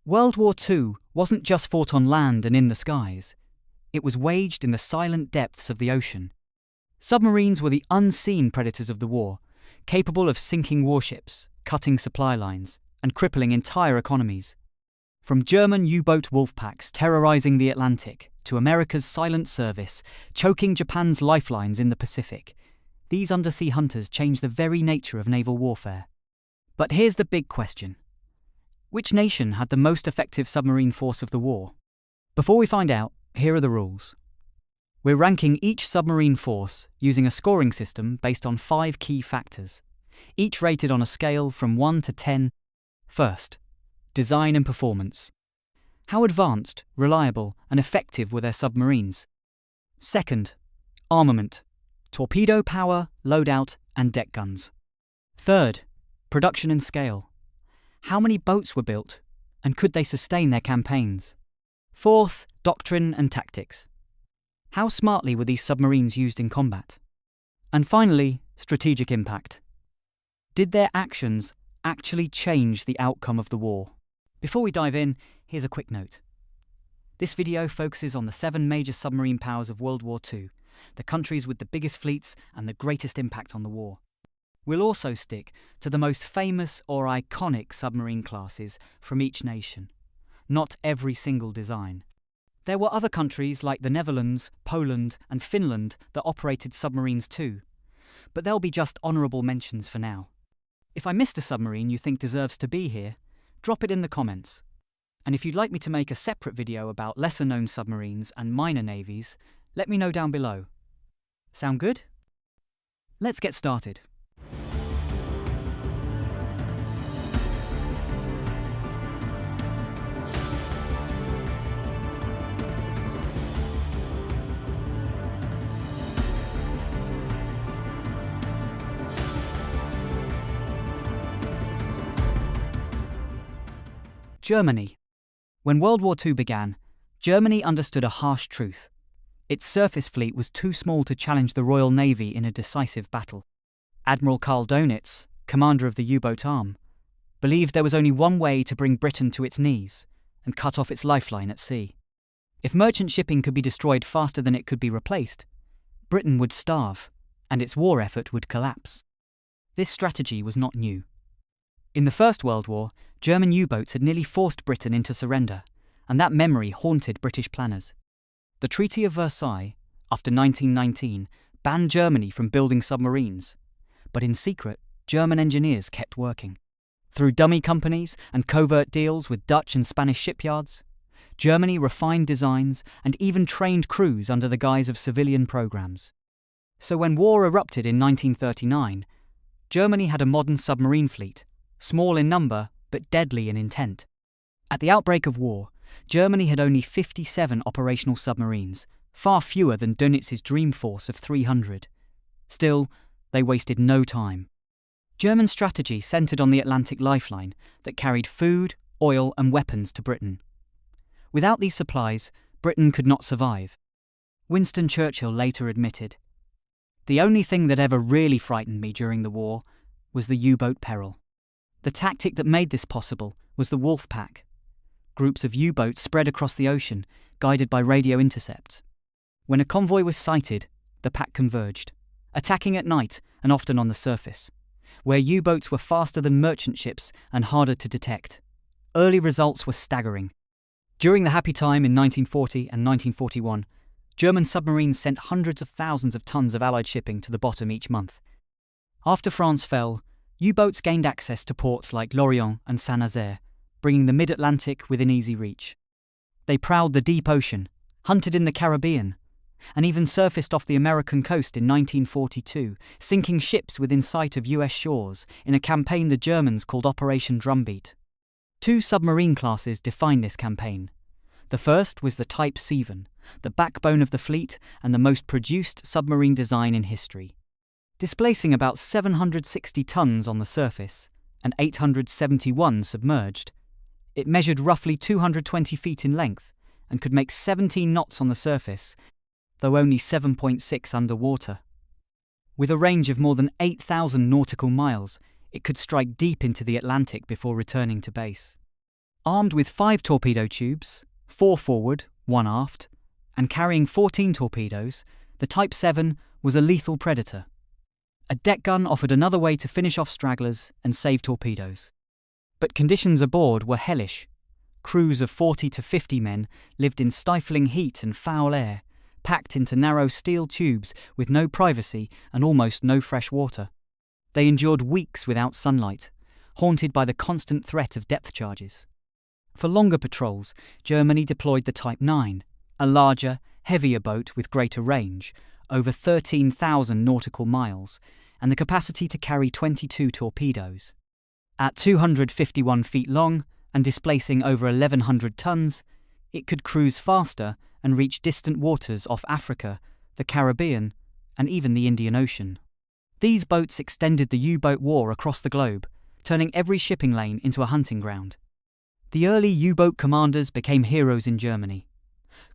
World War II wasn't just fought on land and in the skies. It was waged in the silent depths of the ocean. Submarines were the unseen predators of the war, capable of sinking warships, cutting supply lines, and crippling entire economies. From German U-boat wolfpacks terrorizing the Atlantic to America's silent service, choking Japan's lifelines in the Pacific, these undersea hunters changed the very nature of naval warfare. But here's the big question. Which nation had the most effective submarine force of the war? Before we find out, here are the rules. We're ranking each submarine force using a scoring system based on 5 key factors, each rated on a scale from 1 to 10. First, design and performance. How advanced, reliable, and effective were their submarines? Second, armament. Torpedo power, loadout, and deck guns. Third, production and scale. How many boats were built, and could they sustain their campaigns? Fourth, doctrine and tactics. How smartly were these submarines used in combat? And finally, strategic impact. Did their actions actually change the outcome of the war? Before we dive in, here's a quick note. This video focuses on the 7 major submarine powers of World War II, the countries with the biggest fleets and the greatest impact on the war. We'll also stick to the most famous or iconic submarine classes from each nation, not every single design. There were other countries like the Netherlands, Poland, and Finland that operated submarines too, but they'll be just honourable mentions for now. If I missed a submarine you think deserves to be here, drop it in the comments. And if you'd like me to make a separate video about lesser-known submarines and minor navies, let me know down below. Sound good? Let's get started. Germany. When World War II began, Germany understood a harsh truth. Its surface fleet was too small to challenge the Royal Navy in a decisive battle. Admiral Karl Dönitz, commander of the U-boat arm, believed there was only one way to bring Britain to its knees and cut off its lifeline at sea. If merchant shipping could be destroyed faster than it could be replaced, Britain would starve and its war effort would collapse. This strategy was not new. In the First World War, German U-boats had nearly forced Britain into surrender, and that memory haunted British planners. The Treaty of Versailles, after 1919, banned Germany from building submarines, but in secret, German engineers kept working. Through dummy companies and covert deals with Dutch and Spanish shipyards, Germany refined designs and even trained crews under the guise of civilian programs. So when war erupted in 1939, Germany had a modern submarine fleet, small in number but deadly in intent. At the outbreak of war, Germany had only 57 operational submarines, far fewer than Dönitz's dream force of 300. Still, they wasted no time. German strategy centred on the Atlantic lifeline that carried food, oil and weapons to Britain. Without these supplies, Britain could not survive. Winston Churchill later admitted, "The only thing that ever really frightened me during the war was the U-boat peril." The tactic that made this possible was the wolf pack, groups of U-boats spread across the ocean, guided by radio intercepts. When a convoy was sighted, the pack converged, attacking at night and often on the surface, where U-boats were faster than merchant ships and harder to detect. Early results were staggering. During the happy time in 1940 and 1941, German submarines sent hundreds of thousands of tons of Allied shipping to the bottom each month. After France fell, U-boats gained access to ports like Lorient and Saint-Nazaire, bringing the mid-Atlantic within easy reach. They prowled the deep ocean, hunted in the Caribbean, and even surfaced off the American coast in 1942, sinking ships within sight of US shores in a campaign the Germans called Operation Drumbeat. 2 submarine classes defined this campaign. The first was the Type Seven, the backbone of the fleet and the most produced submarine design in history. Displacing about 760 tons on the surface and 871 submerged, it measured roughly 220 feet in length and could make 17 knots on the surface, though only 7.6 underwater. With a range of more than 8,000 nautical miles, it could strike deep into the Atlantic before returning to base. Armed with 5 torpedo tubes, 4 forward, 1 aft, and carrying 14 torpedoes, the Type 7 was a lethal predator. A deck gun offered another way to finish off stragglers and save torpedoes. But conditions aboard were hellish. Crews of 40 to 50 men lived in stifling heat and foul air, packed into narrow steel tubes with no privacy and almost no fresh water. They endured weeks without sunlight, haunted by the constant threat of depth charges. For longer patrols, Germany deployed the Type 9, a larger, heavier boat with greater range, over 13,000 nautical miles, and the capacity to carry 22 torpedoes. At 251 feet long and displacing over 1,100 tons, it could cruise faster and reach distant waters off Africa, the Caribbean, and even the Indian Ocean. These boats extended the U-boat war across the globe, turning every shipping lane into a hunting ground. The early U-boat commanders became heroes in Germany.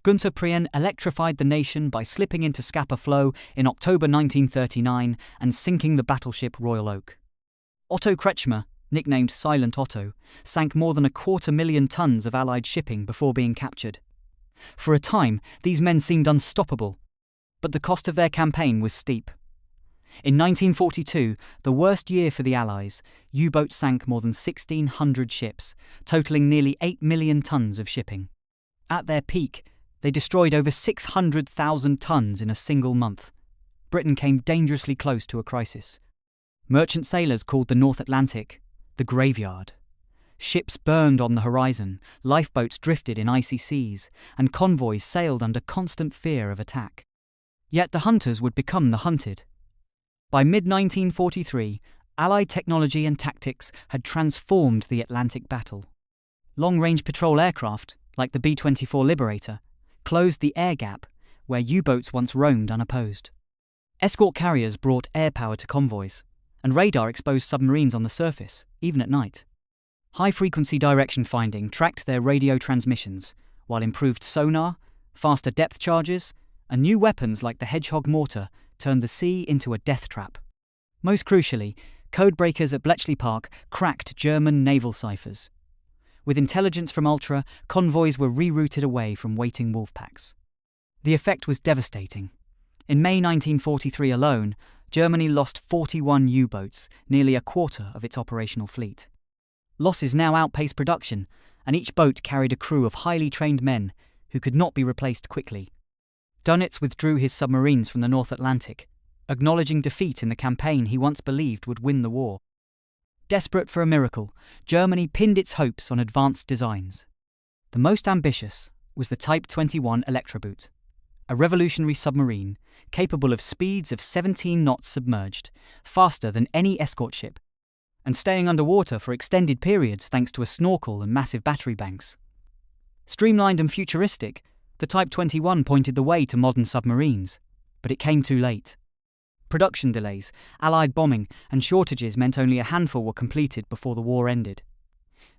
Günther Prien electrified the nation by slipping into Scapa Flow in October 1939 and sinking the battleship Royal Oak. Otto Kretschmer, nicknamed Silent Otto, sank more than 250,000 tons of Allied shipping before being captured. For a time, these men seemed unstoppable, but the cost of their campaign was steep. In 1942, the worst year for the Allies, U-boats sank more than 1,600 ships, totaling nearly 8 million tons of shipping. At their peak, they destroyed over 600,000 tons in a single month. Britain came dangerously close to a crisis. Merchant sailors called the North Atlantic the graveyard. Ships burned on the horizon, lifeboats drifted in icy seas, and convoys sailed under constant fear of attack. Yet the hunters would become the hunted. By mid-1943, Allied technology and tactics had transformed the Atlantic battle. Long-range patrol aircraft, like the B-24 Liberator, closed the air gap where U-boats once roamed unopposed. Escort carriers brought air power to convoys, and radar exposed submarines on the surface, even at night. High-frequency direction finding tracked their radio transmissions, while improved sonar, faster depth charges, and new weapons like the Hedgehog mortar turned the sea into a death trap. Most crucially, codebreakers at Bletchley Park cracked German naval ciphers. With intelligence from Ultra, convoys were rerouted away from waiting wolf packs. The effect was devastating. In May 1943 alone, Germany lost 41 U-boats, nearly a quarter of its operational fleet. Losses now outpaced production, and each boat carried a crew of highly trained men who could not be replaced quickly. Dönitz withdrew his submarines from the North Atlantic, acknowledging defeat in the campaign he once believed would win the war. Desperate for a miracle, Germany pinned its hopes on advanced designs. The most ambitious was the Type 21 Electroboot, a revolutionary submarine capable of speeds of 17 knots submerged, faster than any escort ship, and staying underwater for extended periods thanks to a snorkel and massive battery banks. Streamlined and futuristic, the Type 21 pointed the way to modern submarines, but it came too late. Production delays, Allied bombing, and shortages meant only a handful were completed before the war ended.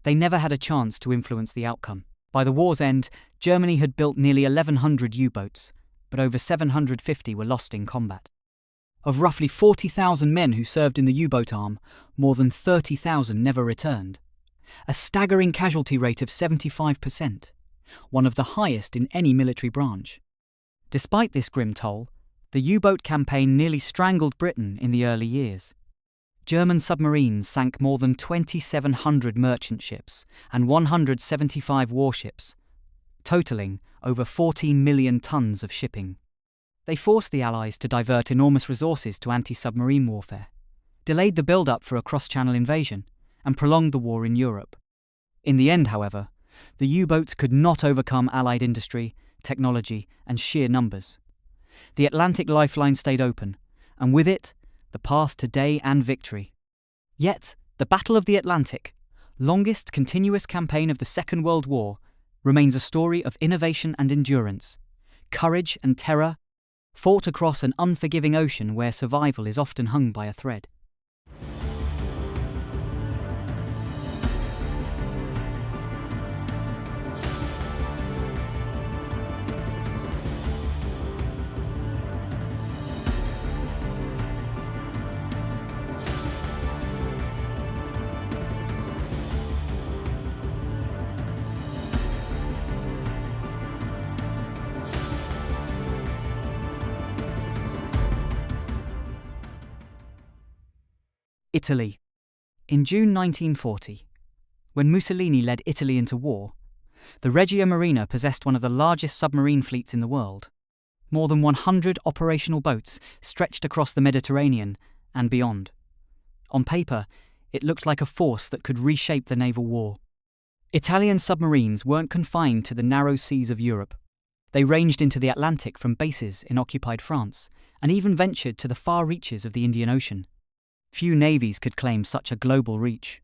They never had a chance to influence the outcome. By the war's end, Germany had built nearly 1,100 U-boats, but over 750 were lost in combat. Of roughly 40,000 men who served in the U-boat arm, more than 30,000 never returned. A staggering casualty rate of 75%, one of the highest in any military branch. Despite this grim toll, the U-boat campaign nearly strangled Britain in the early years. German submarines sank more than 2,700 merchant ships and 175 warships, totaling over 14 million tons of shipping. They forced the Allies to divert enormous resources to anti-submarine warfare, delayed the build-up for a cross-channel invasion, and prolonged the war in Europe. In the end, however, the U-boats could not overcome Allied industry, technology, and sheer numbers. The Atlantic lifeline stayed open, and with it, the path to day and victory. Yet, the Battle of the Atlantic, longest continuous campaign of the Second World War, remains a story of innovation and endurance, courage and terror, fought across an unforgiving ocean where survival is often hung by a thread. Italy. In June 1940, when Mussolini led Italy into war, the Regia Marina possessed one of the largest submarine fleets in the world. More than 100 operational boats stretched across the Mediterranean and beyond. On paper, it looked like a force that could reshape the naval war. Italian submarines weren't confined to the narrow seas of Europe. They ranged into the Atlantic from bases in occupied France, and even ventured to the far reaches of the Indian Ocean. Few navies could claim such a global reach.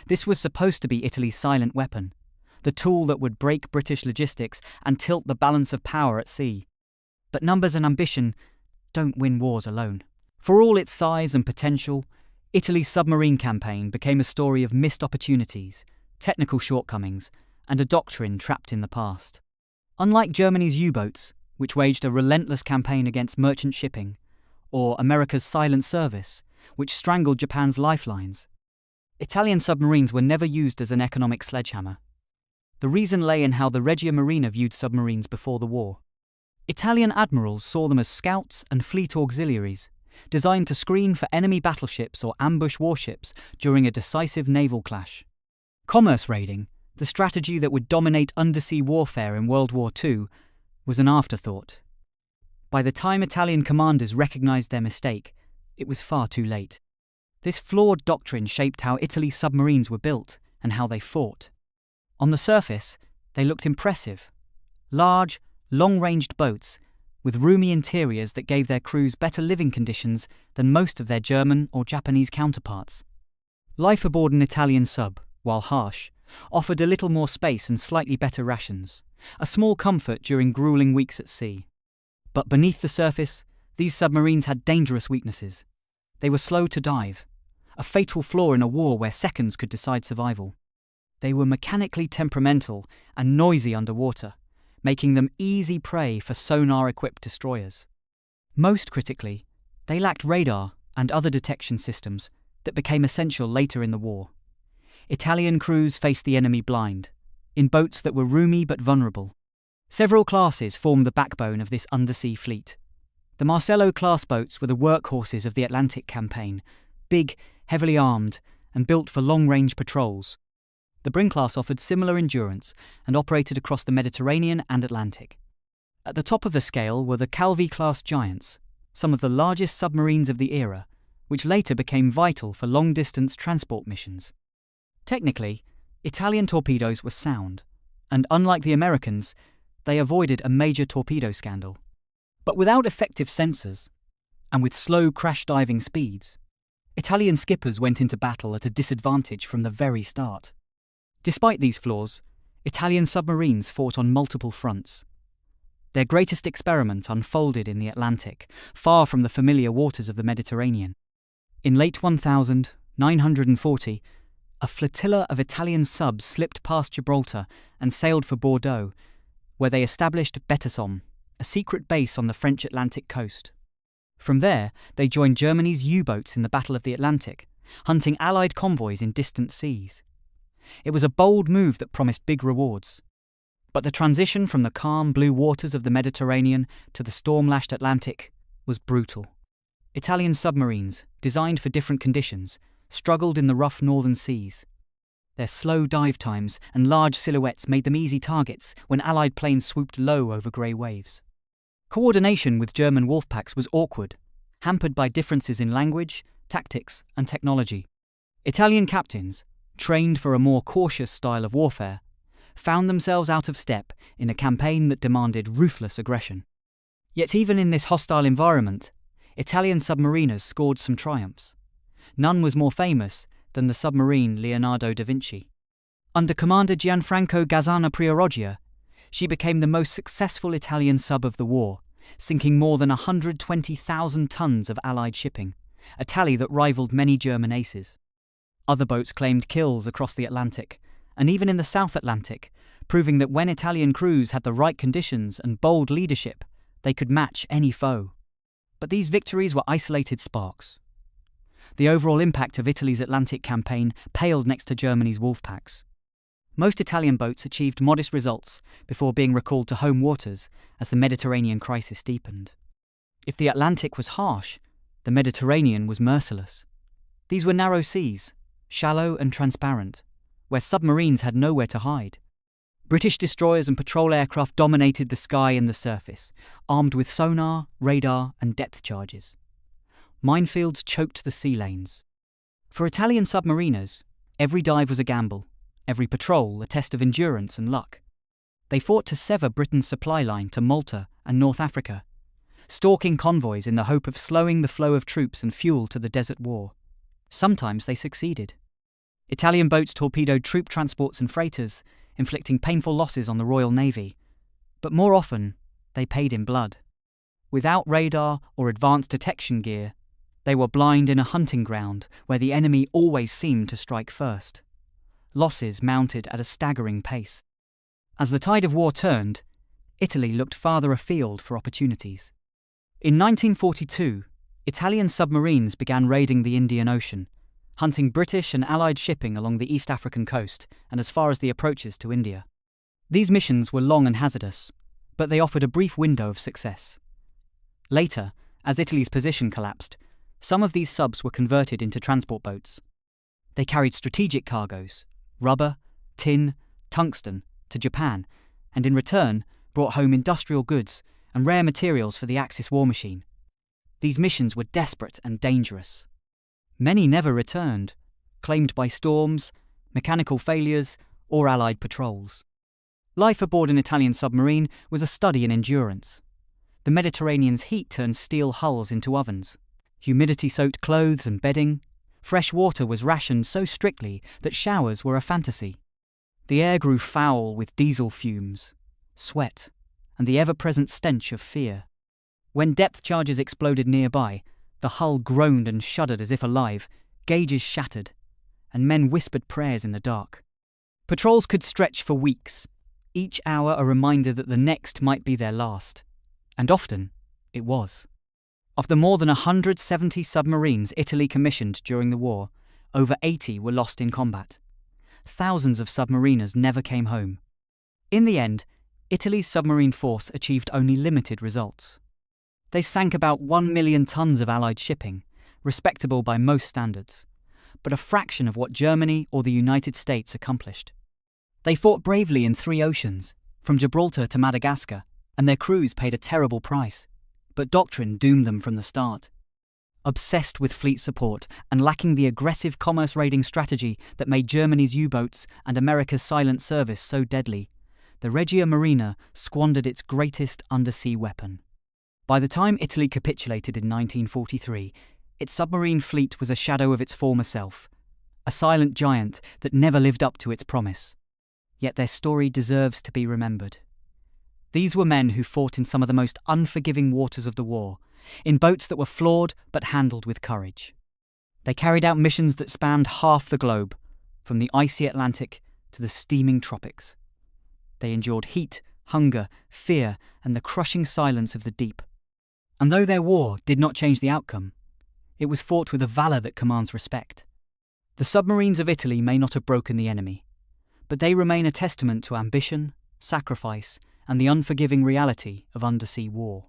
This was supposed to be Italy's silent weapon, the tool that would break British logistics and tilt the balance of power at sea. But numbers and ambition don't win wars alone. For all its size and potential, Italy's submarine campaign became a story of missed opportunities, technical shortcomings, and a doctrine trapped in the past. Unlike Germany's U-boats, which waged a relentless campaign against merchant shipping, or America's silent service, which strangled Japan's lifelines, Italian submarines were never used as an economic sledgehammer. The reason lay in how the Regia Marina viewed submarines before the war. Italian admirals saw them as scouts and fleet auxiliaries, designed to screen for enemy battleships or ambush warships during a decisive naval clash. Commerce raiding, the strategy that would dominate undersea warfare in World War II, was an afterthought. By the time Italian commanders recognized their mistake, it was far too late. This flawed doctrine shaped how Italy's submarines were built and how they fought. On the surface, they looked impressive. Large, long-ranged boats with roomy interiors that gave their crews better living conditions than most of their German or Japanese counterparts. Life aboard an Italian sub, while harsh, offered a little more space and slightly better rations, a small comfort during grueling weeks at sea. But beneath the surface, these submarines had dangerous weaknesses. They were slow to dive, a fatal flaw in a war where seconds could decide survival. They were mechanically temperamental and noisy underwater, making them easy prey for sonar-equipped destroyers. Most critically, they lacked radar and other detection systems that became essential later in the war. Italian crews faced the enemy blind, in boats that were roomy but vulnerable. Several classes formed the backbone of this undersea fleet. The Marcello-class boats were the workhorses of the Atlantic campaign, big, heavily armed, and built for long-range patrols. The Bring class offered similar endurance and operated across the Mediterranean and Atlantic. At the top of the scale were the Calvi-class giants, some of the largest submarines of the era, which later became vital for long-distance transport missions. Technically, Italian torpedoes were sound, and unlike the Americans, they avoided a major torpedo scandal. But without effective sensors, and with slow crash-diving speeds, Italian skippers went into battle at a disadvantage from the very start. Despite these flaws, Italian submarines fought on multiple fronts. Their greatest experiment unfolded in the Atlantic, far from the familiar waters of the Mediterranean. In late 1940, a flotilla of Italian subs slipped past Gibraltar and sailed for Bordeaux, where they established Betesom, a secret base on the French Atlantic coast. From there, they joined Germany's U-boats in the Battle of the Atlantic, hunting Allied convoys in distant seas. It was a bold move that promised big rewards. But the transition from the calm blue waters of the Mediterranean to the storm-lashed Atlantic was brutal. Italian submarines, designed for different conditions, struggled in the rough northern seas. Their slow dive times and large silhouettes made them easy targets when Allied planes swooped low over grey waves. Coordination with German wolfpacks was awkward, hampered by differences in language, tactics, and technology. Italian captains, trained for a more cautious style of warfare, found themselves out of step in a campaign that demanded ruthless aggression. Yet even in this hostile environment, Italian submariners scored some triumphs. None was more famous than the submarine Leonardo da Vinci. Under Commander Gianfranco Gazzana Prioroggia, she became the most successful Italian sub of the war, sinking more than 120,000 tons of Allied shipping, a tally that rivaled many German aces. Other boats claimed kills across the Atlantic, and even in the South Atlantic, proving that when Italian crews had the right conditions and bold leadership, they could match any foe. But these victories were isolated sparks. The overall impact of Italy's Atlantic campaign paled next to Germany's wolfpacks. Most Italian boats achieved modest results before being recalled to home waters as the Mediterranean crisis deepened. If the Atlantic was harsh, the Mediterranean was merciless. These were narrow seas, shallow and transparent, where submarines had nowhere to hide. British destroyers and patrol aircraft dominated the sky and the surface, armed with sonar, radar, and depth charges. Minefields choked the sea lanes. For Italian submariners, every dive was a gamble, every patrol a test of endurance and luck. They fought to sever Britain's supply line to Malta and North Africa, stalking convoys in the hope of slowing the flow of troops and fuel to the desert war. Sometimes they succeeded. Italian boats torpedoed troop transports and freighters, inflicting painful losses on the Royal Navy. But more often, they paid in blood. Without radar or advanced detection gear, they were blind in a hunting ground where the enemy always seemed to strike first. Losses mounted at a staggering pace. As the tide of war turned, Italy looked farther afield for opportunities. In 1942, Italian submarines began raiding the Indian Ocean, hunting British and Allied shipping along the East African coast and as far as the approaches to India. These missions were long and hazardous, but they offered a brief window of success. Later, as Italy's position collapsed, some of these subs were converted into transport boats. They carried strategic cargoes, rubber, tin, tungsten, to Japan, and in return brought home industrial goods and rare materials for the Axis war machine. These missions were desperate and dangerous. Many never returned, claimed by storms, mechanical failures, or Allied patrols. Life aboard an Italian submarine was a study in endurance. The Mediterranean's heat turned steel hulls into ovens. Humidity-soaked clothes and bedding. Fresh water was rationed so strictly that showers were a fantasy. The air grew foul with diesel fumes, sweat, and the ever-present stench of fear. When depth charges exploded nearby, the hull groaned and shuddered as if alive, gauges shattered, and men whispered prayers in the dark. Patrols could stretch for weeks, each hour a reminder that the next might be their last. And often, it was. Of the more than 170 submarines Italy commissioned during the war, over 80 were lost in combat. Thousands of submariners never came home. In the end, Italy's submarine force achieved only limited results. They sank about 1 million tons of Allied shipping, respectable by most standards, but a fraction of what Germany or the United States accomplished. They fought bravely in 3 oceans, from Gibraltar to Madagascar, and their crews paid a terrible price. But doctrine doomed them from the start. Obsessed with fleet support and lacking the aggressive commerce raiding strategy that made Germany's U-boats and America's silent service so deadly, the Regia Marina squandered its greatest undersea weapon. By the time Italy capitulated in 1943, its submarine fleet was a shadow of its former self, a silent giant that never lived up to its promise. Yet their story deserves to be remembered. These were men who fought in some of the most unforgiving waters of the war, in boats that were flawed but handled with courage. They carried out missions that spanned half the globe, from the icy Atlantic to the steaming tropics. They endured heat, hunger, fear, and the crushing silence of the deep. And though their war did not change the outcome, it was fought with a valor that commands respect. The submarines of Italy may not have broken the enemy, but they remain a testament to ambition, sacrifice, and the unforgiving reality of undersea war.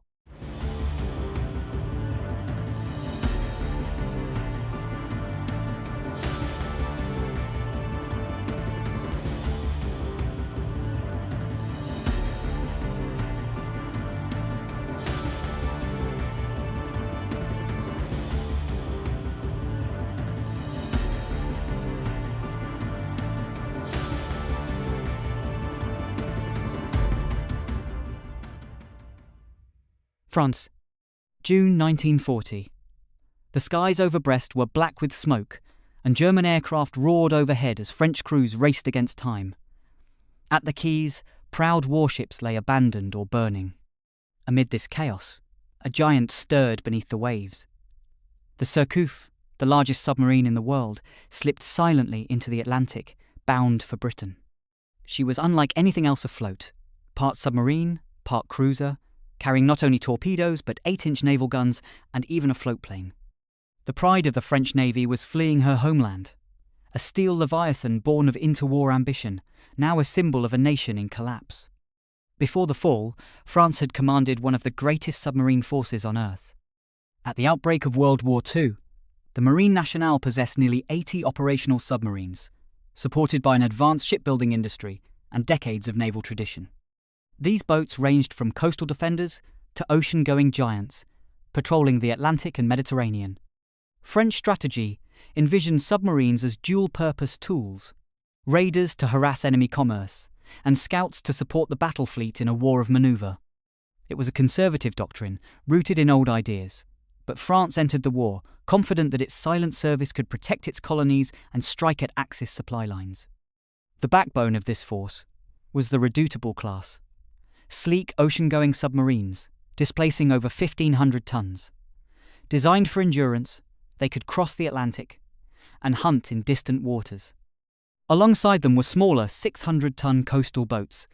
France, June 1940. The skies over Brest were black with smoke, and German aircraft roared overhead as French crews raced against time. At the quays, proud warships lay abandoned or burning. Amid this chaos, a giant stirred beneath the waves. The Surcouf, the largest submarine in the world, slipped silently into the Atlantic, bound for Britain. She was unlike anything else afloat, part submarine, part cruiser, carrying not only torpedoes but 8-inch naval guns and even a float plane. The pride of the French Navy was fleeing her homeland, a steel leviathan born of interwar ambition, now a symbol of a nation in collapse. Before the fall, France had commanded one of the greatest submarine forces on Earth. At the outbreak of World War II, the Marine Nationale possessed nearly 80 operational submarines, supported by an advanced shipbuilding industry and decades of naval tradition. These boats ranged from coastal defenders to ocean-going giants, patrolling the Atlantic and Mediterranean. French strategy envisioned submarines as dual-purpose tools, raiders to harass enemy commerce, and scouts to support the battle fleet in a war of maneuver. It was a conservative doctrine, rooted in old ideas, but France entered the war confident that its silent service could protect its colonies and strike at Axis supply lines. The backbone of this force was the Redoutable class, sleek ocean-going submarines, displacing over 1,500 tons. Designed for endurance, they could cross the Atlantic and hunt in distant waters. Alongside them were smaller 600-ton coastal boats,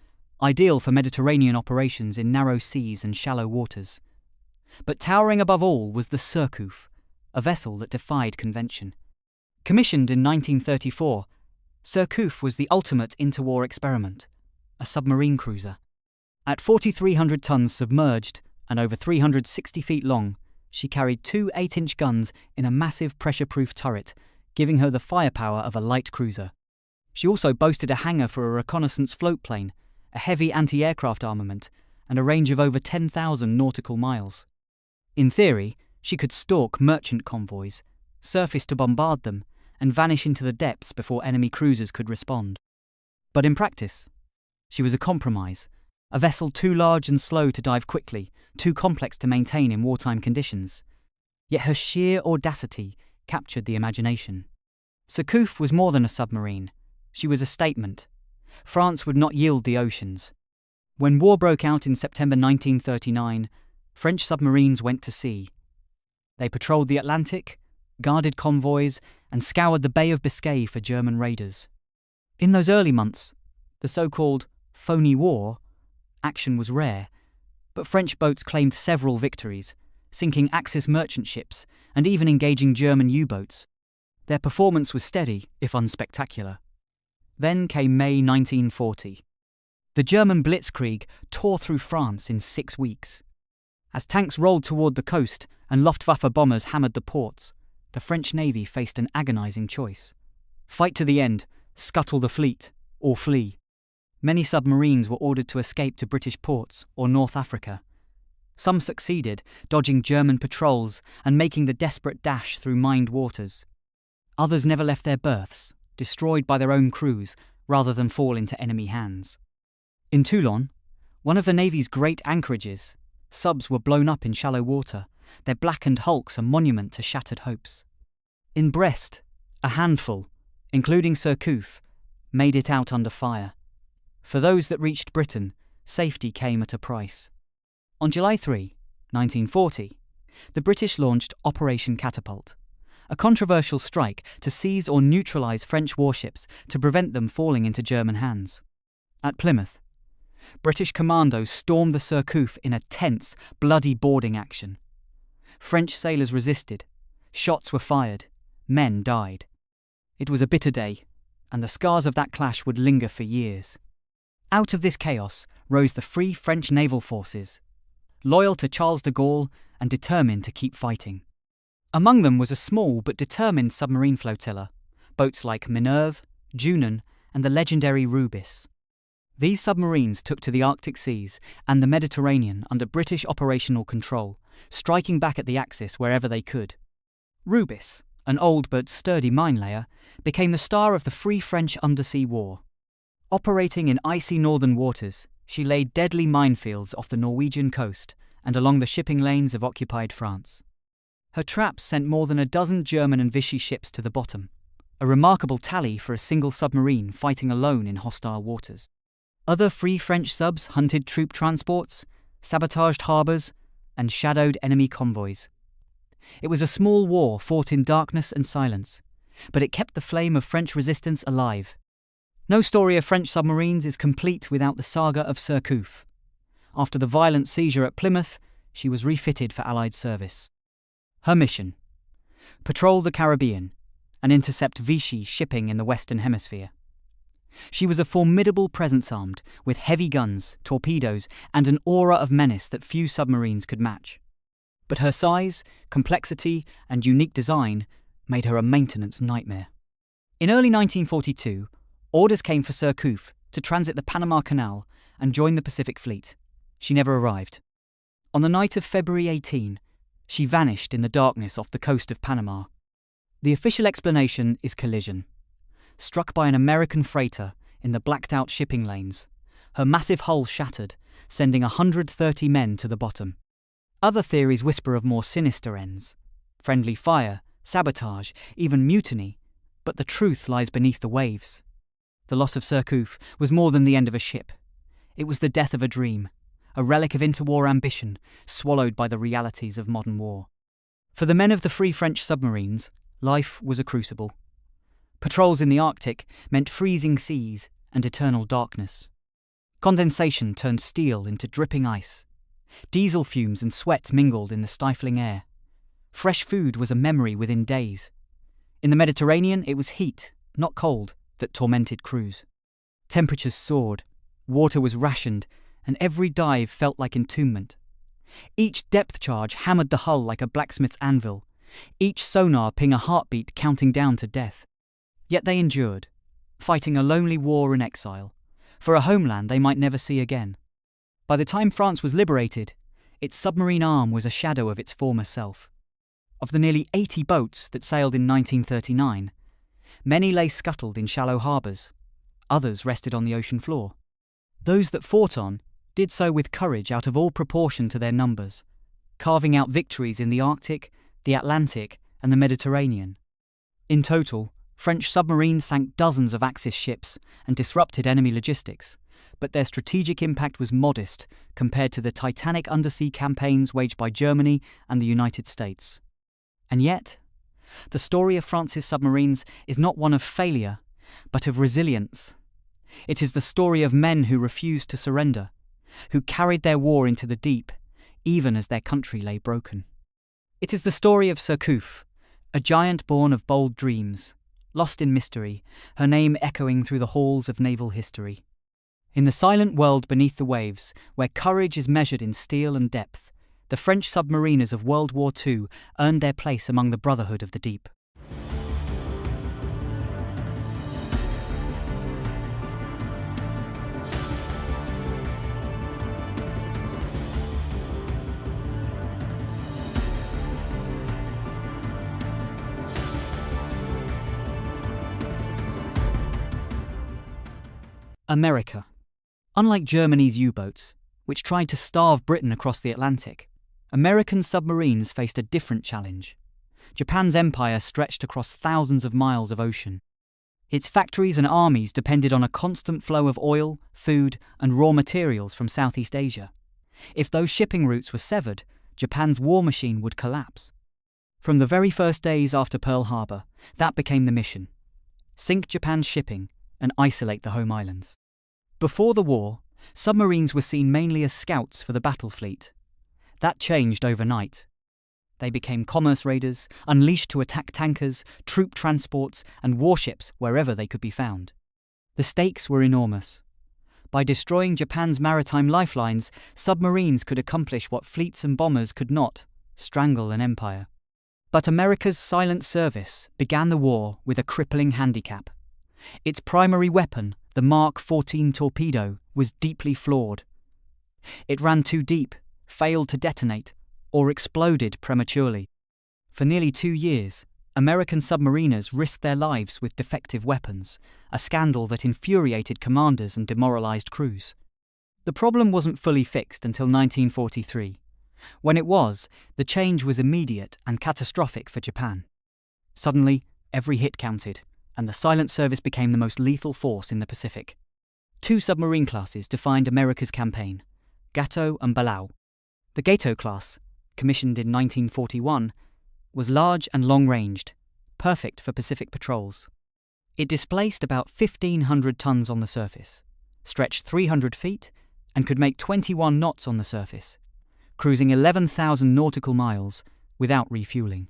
ideal for Mediterranean operations in narrow seas and shallow waters. But towering above all was the Surcouf, a vessel that defied convention. Commissioned in 1934, Surcouf was the ultimate interwar experiment, a submarine cruiser. At 4,300 tons submerged and over 360 feet long, she carried two 8-inch guns in a massive pressure-proof turret, giving her the firepower of a light cruiser. She also boasted a hangar for a reconnaissance float plane, a heavy anti-aircraft armament, and a range of over 10,000 nautical miles. In theory, she could stalk merchant convoys, surface to bombard them, and vanish into the depths before enemy cruisers could respond. But in practice, she was a compromise, a vessel too large and slow to dive quickly, too complex to maintain in wartime conditions. Yet her sheer audacity captured the imagination. Surcouf was more than a submarine. She was a statement. France would not yield the oceans. When war broke out in September 1939, French submarines went to sea. They patrolled the Atlantic, guarded convoys, and scoured the Bay of Biscay for German raiders. In those early months, the so-called phony war, action was rare, but French boats claimed several victories, sinking Axis merchant ships and even engaging German U-boats. Their performance was steady, if unspectacular. Then came May 1940. The German blitzkrieg tore through France in 6 weeks. As tanks rolled toward the coast and Luftwaffe bombers hammered the ports, the French Navy faced an agonizing choice. Fight to the end, scuttle the fleet, or flee. Many submarines were ordered to escape to British ports or North Africa. Some succeeded, dodging German patrols and making the desperate dash through mined waters. Others never left their berths, destroyed by their own crews rather than fall into enemy hands. In Toulon, one of the Navy's great anchorages, subs were blown up in shallow water, their blackened hulks a monument to shattered hopes. In Brest, a handful, including Surcouf, made it out under fire. For those that reached Britain, safety came at a price. On July 3, 1940, the British launched Operation Catapult, a controversial strike to seize or neutralize French warships to prevent them falling into German hands. At Plymouth, British commandos stormed the Surcouf in a tense, bloody boarding action. French sailors resisted, shots were fired, men died. It was a bitter day, and the scars of that clash would linger for years. Out of this chaos rose the Free French Naval Forces, loyal to Charles de Gaulle and determined to keep fighting. Among them was a small but determined submarine flotilla, boats like Minerve, Junon, and the legendary Rubis. These submarines took to the Arctic seas and the Mediterranean under British operational control, striking back at the Axis wherever they could. Rubis, an old but sturdy mine-layer, became the star of the Free French Undersea War. Operating in icy northern waters, she laid deadly minefields off the Norwegian coast and along the shipping lanes of occupied France. Her traps sent more than a dozen German and Vichy ships to the bottom, a remarkable tally for a single submarine fighting alone in hostile waters. Other Free French subs hunted troop transports, sabotaged harbours, and shadowed enemy convoys. It was a small war fought in darkness and silence, but it kept the flame of French resistance alive. No story of French submarines is complete without the saga of Surcouf. After the violent seizure at Plymouth, she was refitted for Allied service. Her mission: patrol the Caribbean and intercept Vichy shipping in the Western Hemisphere. She was a formidable presence armed with heavy guns, torpedoes, and an aura of menace that few submarines could match. But her size, complexity, and unique design made her a maintenance nightmare. In early 1942, orders came for Surcouf to transit the Panama Canal and join the Pacific Fleet. She never arrived. On the night of February 18, she vanished in the darkness off the coast of Panama. The official explanation is collision. Struck by an American freighter in the blacked-out shipping lanes, her massive hull shattered, sending 130 men to the bottom. Other theories whisper of more sinister ends: friendly fire, sabotage, even mutiny, but the truth lies beneath the waves. The loss of Surcouf was more than the end of a ship. It was the death of a dream, a relic of interwar ambition, swallowed by the realities of modern war. For the men of the Free French submarines, life was a crucible. Patrols in the Arctic meant freezing seas and eternal darkness. Condensation turned steel into dripping ice. Diesel fumes and sweat mingled in the stifling air. Fresh food was a memory within days. In the Mediterranean, it was heat, not cold, that tormented crews. Temperatures soared, water was rationed, and every dive felt like entombment. Each depth charge hammered the hull like a blacksmith's anvil, each sonar ping a heartbeat counting down to death. Yet they endured, fighting a lonely war in exile, for a homeland they might never see again. By the time France was liberated, its submarine arm was a shadow of its former self. Of the nearly 80 boats that sailed in 1939, many lay scuttled in shallow harbours, others rested on the ocean floor. Those that fought on did so with courage out of all proportion to their numbers, carving out victories in the Arctic, the Atlantic, and the Mediterranean. In total, French submarines sank dozens of Axis ships and disrupted enemy logistics, but their strategic impact was modest compared to the titanic undersea campaigns waged by Germany and the United States. And yet, the story of France's submarines is not one of failure, but of resilience. It is the story of men who refused to surrender, who carried their war into the deep, even as their country lay broken. It is the story of Surcouf, a giant born of bold dreams, lost in mystery, her name echoing through the halls of naval history. In the silent world beneath the waves, where courage is measured in steel and depth, the French submariners of World War II earned their place among the brotherhood of the deep. America. Unlike Germany's U-boats, which tried to starve Britain across the Atlantic, American submarines faced a different challenge. Japan's empire stretched across thousands of miles of ocean. Its factories and armies depended on a constant flow of oil, food, and raw materials from Southeast Asia. If those shipping routes were severed, Japan's war machine would collapse. From the very first days after Pearl Harbor, that became the mission: sink Japan's shipping and isolate the home islands. Before the war, submarines were seen mainly as scouts for the battle fleet. That changed overnight. They became commerce raiders, unleashed to attack tankers, troop transports, and warships wherever they could be found. The stakes were enormous. By destroying Japan's maritime lifelines, submarines could accomplish what fleets and bombers could not: strangle an empire. But America's silent service began the war with a crippling handicap. Its primary weapon, the Mark 14 torpedo, was deeply flawed. It ran too deep, failed to detonate, or exploded prematurely. For nearly 2 years, American submariners risked their lives with defective weapons, a scandal that infuriated commanders and demoralized crews. The problem wasn't fully fixed until 1943. When it was, the change was immediate and catastrophic for Japan. Suddenly, every hit counted, and the silent service became the most lethal force in the Pacific. 2 submarine classes defined America's campaign: Gato and Balao. The Gato class, commissioned in 1941, was large and long-ranged, perfect for Pacific patrols. It displaced about 1,500 tons on the surface, stretched 300 feet, and could make 21 knots on the surface, cruising 11,000 nautical miles without refueling.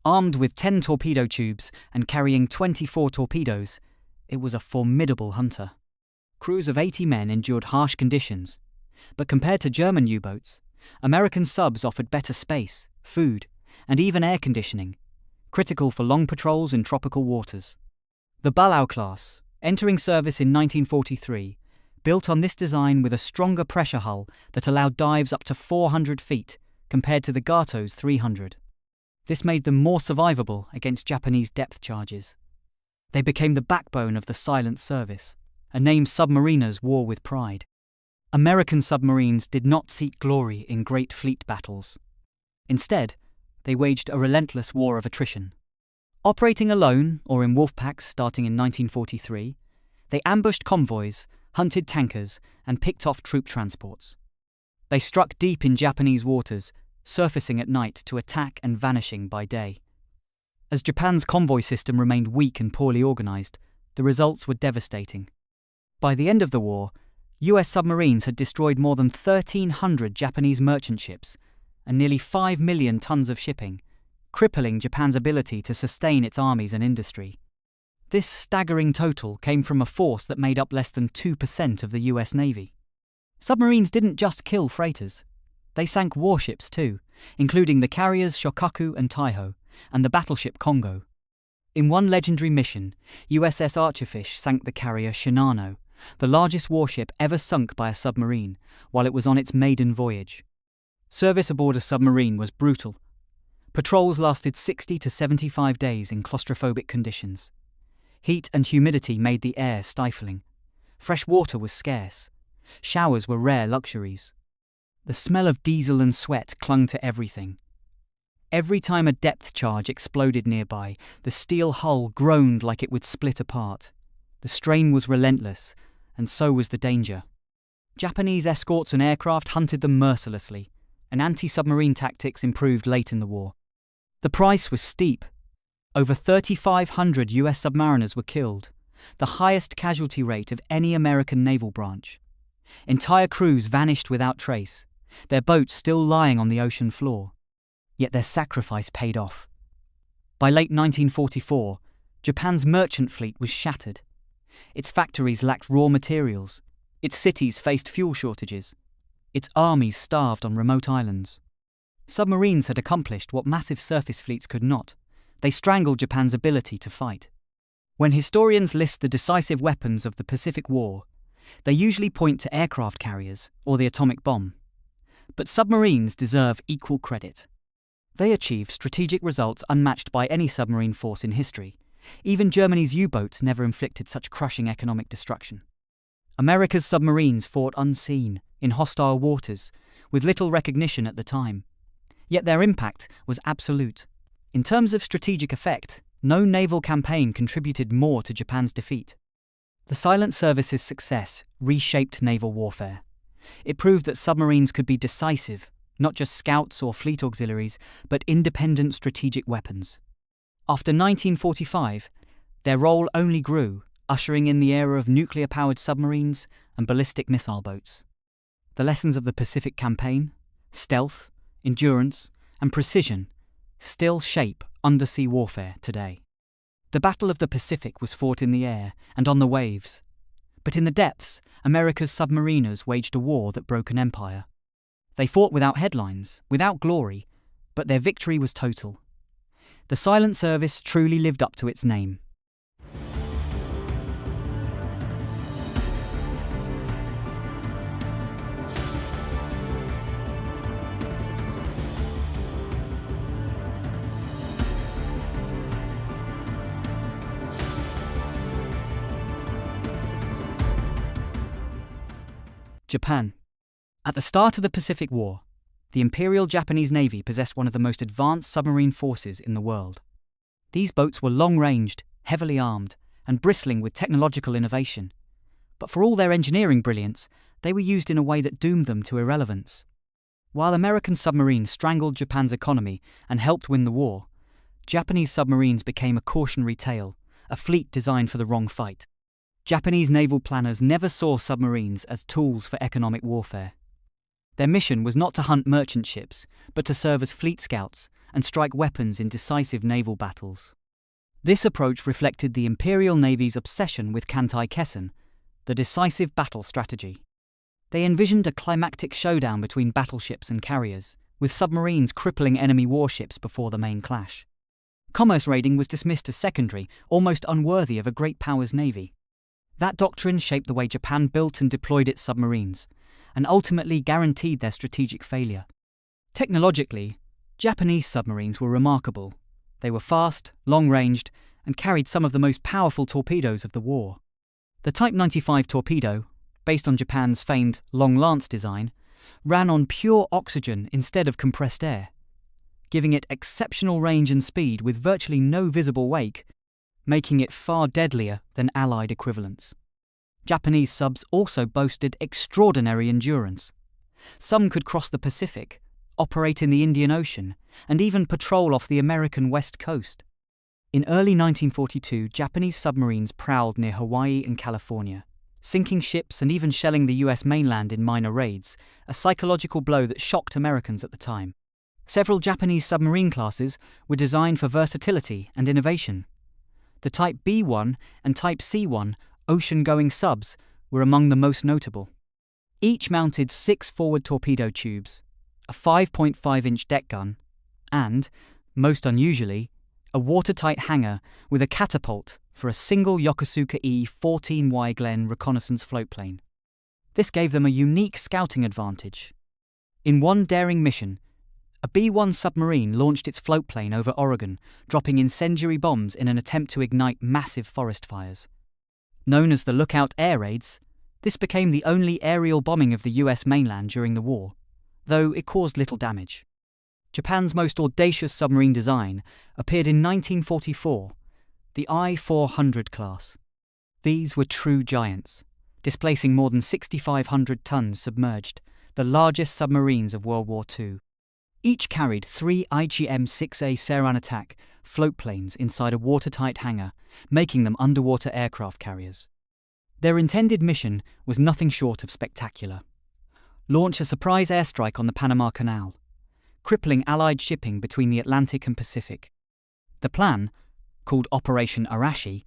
Armed with 10 torpedo tubes and carrying 24 torpedoes, it was a formidable hunter. Crews of 80 men endured harsh conditions, but compared to German U-boats, American subs offered better space, food, and even air conditioning, critical for long patrols in tropical waters. The Balao class, entering service in 1943, built on this design with a stronger pressure hull that allowed dives up to 400 feet compared to the Gato's 300. This made them more survivable against Japanese depth charges. They became the backbone of the silent service, a name submariners wore with pride. American submarines did not seek glory in great fleet battles. Instead, they waged a relentless war of attrition. Operating alone or in wolf packs starting in 1943, they ambushed convoys, hunted tankers, and picked off troop transports. They struck deep in Japanese waters, surfacing at night to attack and vanishing by day. As Japan's convoy system remained weak and poorly organized, the results were devastating. By the end of the war, US submarines had destroyed more than 1,300 Japanese merchant ships and nearly 5 million tons of shipping, crippling Japan's ability to sustain its armies and industry. This staggering total came from a force that made up less than 2% of the US Navy. Submarines didn't just kill freighters. They sank warships too, including the carriers Shokaku and Taiho, and the battleship Kongo. In one legendary mission, USS Archerfish sank the carrier Shinano, the largest warship ever sunk by a submarine, while it was on its maiden voyage. Service aboard a submarine was brutal. Patrols lasted 60 to 75 days in claustrophobic conditions. Heat and humidity made the air stifling. Fresh water was scarce. Showers were rare luxuries. The smell of diesel and sweat clung to everything. Every time a depth charge exploded nearby, the steel hull groaned like it would split apart. The strain was relentless, and so was the danger. Japanese escorts and aircraft hunted them mercilessly, and anti-submarine tactics improved late in the war. The price was steep. Over 3,500 US submariners were killed, the highest casualty rate of any American naval branch. Entire crews vanished without trace, their boats still lying on the ocean floor. Yet their sacrifice paid off. By late 1944, Japan's merchant fleet was shattered. Its factories lacked raw materials, its cities faced fuel shortages, its armies starved on remote islands. Submarines had accomplished what massive surface fleets could not. They strangled Japan's ability to fight. When historians list the decisive weapons of the Pacific War, they usually point to aircraft carriers or the atomic bomb. But submarines deserve equal credit. They achieved strategic results unmatched by any submarine force in history. Even Germany's U-boats never inflicted such crushing economic destruction. America's submarines fought unseen, in hostile waters, with little recognition at the time. Yet their impact was absolute. In terms of strategic effect, no naval campaign contributed more to Japan's defeat. The Silent Service's success reshaped naval warfare. It proved that submarines could be decisive, not just scouts or fleet auxiliaries, but independent strategic weapons. After 1945, their role only grew, ushering in the era of nuclear-powered submarines and ballistic missile boats. The lessons of the Pacific Campaign, stealth, endurance, and precision, still shape undersea warfare today. The Battle of the Pacific was fought in the air and on the waves. But in the depths, America's submariners waged a war that broke an empire. They fought without headlines, without glory, but their victory was total. The Silent Service truly lived up to its name. Japan. At the start of the Pacific War, the Imperial Japanese Navy possessed one of the most advanced submarine forces in the world. These boats were long-ranged, heavily armed, and bristling with technological innovation. But for all their engineering brilliance, they were used in a way that doomed them to irrelevance. While American submarines strangled Japan's economy and helped win the war, Japanese submarines became a cautionary tale, a fleet designed for the wrong fight. Japanese naval planners never saw submarines as tools for economic warfare. Their mission was not to hunt merchant ships, but to serve as fleet scouts and strike weapons in decisive naval battles. This approach reflected the Imperial Navy's obsession with Kantai-Kessen, the decisive battle strategy. They envisioned a climactic showdown between battleships and carriers, with submarines crippling enemy warships before the main clash. Commerce raiding was dismissed as secondary, almost unworthy of a great power's navy. That doctrine shaped the way Japan built and deployed its submarines, and ultimately guaranteed their strategic failure. Technologically, Japanese submarines were remarkable. They were fast, long-ranged, and carried some of the most powerful torpedoes of the war. The Type 95 torpedo, based on Japan's famed Long Lance design, ran on pure oxygen instead of compressed air, giving it exceptional range and speed with virtually no visible wake, making it far deadlier than Allied equivalents. Japanese subs also boasted extraordinary endurance. Some could cross the Pacific, operate in the Indian Ocean, and even patrol off the American West Coast. In early 1942, Japanese submarines prowled near Hawaii and California, sinking ships and even shelling the US mainland in minor raids, a psychological blow that shocked Americans at the time. Several Japanese submarine classes were designed for versatility and innovation. The Type B1 and Type C1 ocean-going subs were among the most notable. Each mounted 6 forward torpedo tubes, a 5.5-inch deck gun, and, most unusually, a watertight hangar with a catapult for a single Yokosuka E-14Y Glenn reconnaissance floatplane. This gave them a unique scouting advantage. In one daring mission, a B-1 submarine launched its floatplane over Oregon, dropping incendiary bombs in an attempt to ignite massive forest fires. Known as the Lookout Air Raids, this became the only aerial bombing of the US mainland during the war, though it caused little damage. Japan's most audacious submarine design appeared in 1944, the I-400 class. These were true giants, displacing more than 6,500 tons submerged, the largest submarines of World War II. Each carried 3 IGM-6A Saran attack floatplanes inside a watertight hangar, making them underwater aircraft carriers. Their intended mission was nothing short of spectacular. Launch a surprise airstrike on the Panama Canal, crippling Allied shipping between the Atlantic and Pacific. The plan, called Operation Arashi,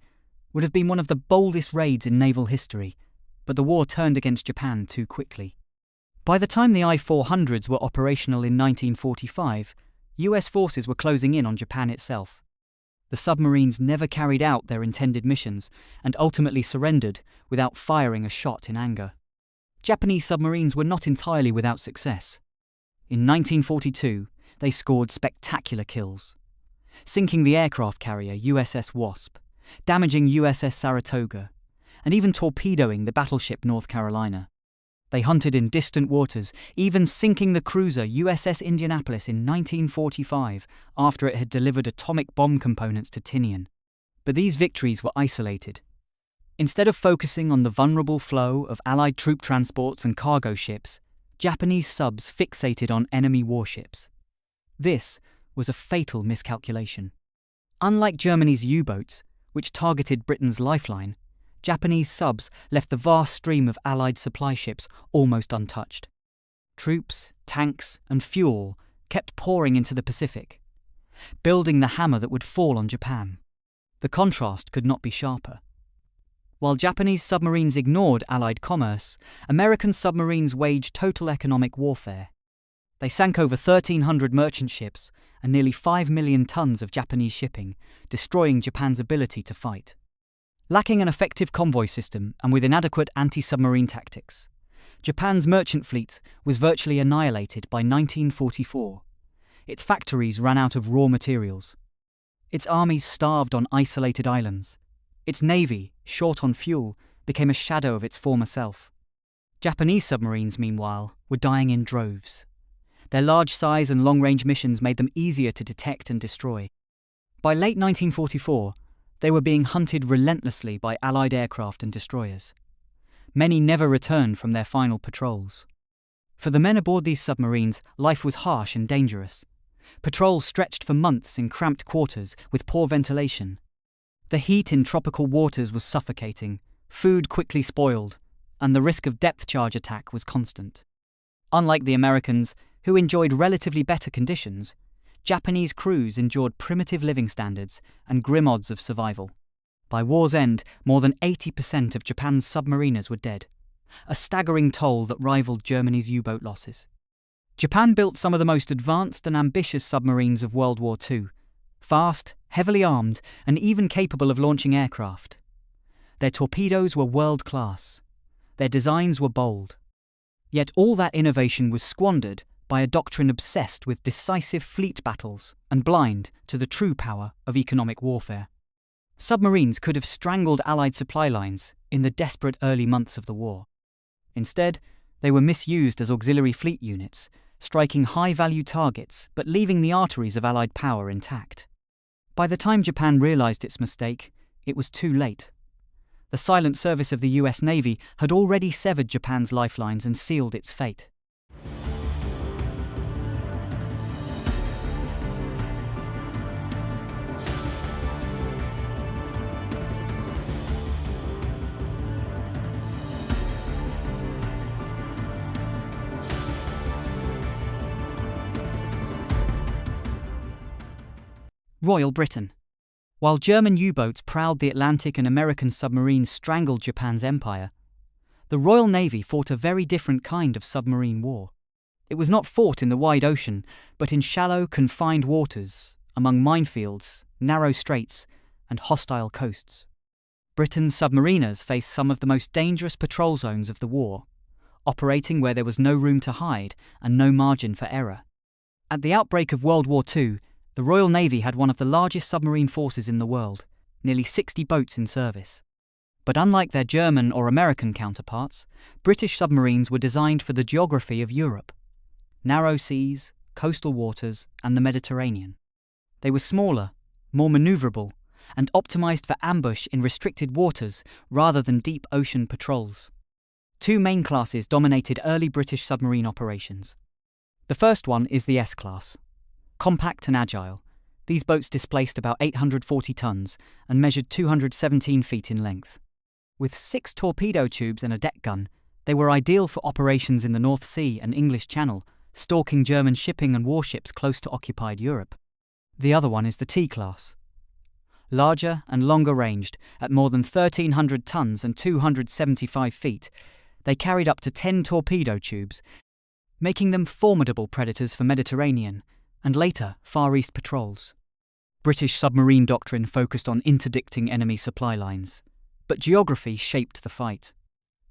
would have been one of the boldest raids in naval history, but the war turned against Japan too quickly. By the time the I-400s were operational in 1945, US forces were closing in on Japan itself. The submarines never carried out their intended missions and ultimately surrendered without firing a shot in anger. Japanese submarines were not entirely without success. In 1942, they scored spectacular kills, sinking the aircraft carrier USS Wasp, damaging USS Saratoga, and even torpedoing the battleship North Carolina. They hunted in distant waters, even sinking the cruiser USS Indianapolis in 1945 after it had delivered atomic bomb components to Tinian. But these victories were isolated. Instead of focusing on the vulnerable flow of Allied troop transports and cargo ships, Japanese subs fixated on enemy warships. This was a fatal miscalculation. Unlike Germany's U-boats, which targeted Britain's lifeline, Japanese subs left the vast stream of Allied supply ships almost untouched. Troops, tanks, and fuel kept pouring into the Pacific, building the hammer that would fall on Japan. The contrast could not be sharper. While Japanese submarines ignored Allied commerce, American submarines waged total economic warfare. They sank over 1,300 merchant ships and nearly 5 million tons of Japanese shipping, destroying Japan's ability to fight. Lacking an effective convoy system and with inadequate anti-submarine tactics, Japan's merchant fleet was virtually annihilated by 1944. Its factories ran out of raw materials. Its armies starved on isolated islands. Its navy, short on fuel, became a shadow of its former self. Japanese submarines, meanwhile, were dying in droves. Their large size and long-range missions made them easier to detect and destroy. By late 1944, they were being hunted relentlessly by Allied aircraft and destroyers. Many never returned from their final patrols. For the men aboard these submarines, life was harsh and dangerous. Patrols stretched for months in cramped quarters with poor ventilation. The heat in tropical waters was suffocating, food quickly spoiled, and the risk of depth charge attack was constant. Unlike the Americans, who enjoyed relatively better conditions, Japanese crews endured primitive living standards and grim odds of survival. By war's end, more than 80% of Japan's submariners were dead, a staggering toll that rivaled Germany's U-boat losses. Japan built some of the most advanced and ambitious submarines of World War II, Fast, heavily armed, and even capable of launching aircraft. Their torpedoes were world-class. Their designs were bold. Yet all that innovation was squandered by a doctrine obsessed with decisive fleet battles and blind to the true power of economic warfare. Submarines could have strangled Allied supply lines in the desperate early months of the war. Instead, they were misused as auxiliary fleet units, striking high-value targets but leaving the arteries of Allied power intact. By the time Japan realized its mistake, it was too late. The silent service of the US Navy had already severed Japan's lifelines and sealed its fate. Royal Britain. While German U-boats prowled the Atlantic and American submarines strangled Japan's empire, the Royal Navy fought a very different kind of submarine war. It was not fought in the wide ocean, but in shallow, confined waters, among minefields, narrow straits, and hostile coasts. Britain's submariners faced some of the most dangerous patrol zones of the war, operating where there was no room to hide and no margin for error. At the outbreak of World War II, the Royal Navy had one of the largest submarine forces in the world, nearly 60 boats in service. But unlike their German or American counterparts, British submarines were designed for the geography of Europe: narrow seas, coastal waters, and the Mediterranean. They were smaller, more maneuverable, and optimized for ambush in restricted waters rather than deep ocean patrols. Two main classes dominated early British submarine operations. The first one is the S-class. Compact and agile, these boats displaced about 840 tons and measured 217 feet in length. With 6 torpedo tubes and a deck gun, they were ideal for operations in the North Sea and English Channel, stalking German shipping and warships close to occupied Europe. The other one is the T-class. Larger and longer ranged, at more than 1,300 tons and 275 feet, they carried up to 10 torpedo tubes, making them formidable predators for Mediterranean and later Far East patrols. British submarine doctrine focused on interdicting enemy supply lines, but geography shaped the fight.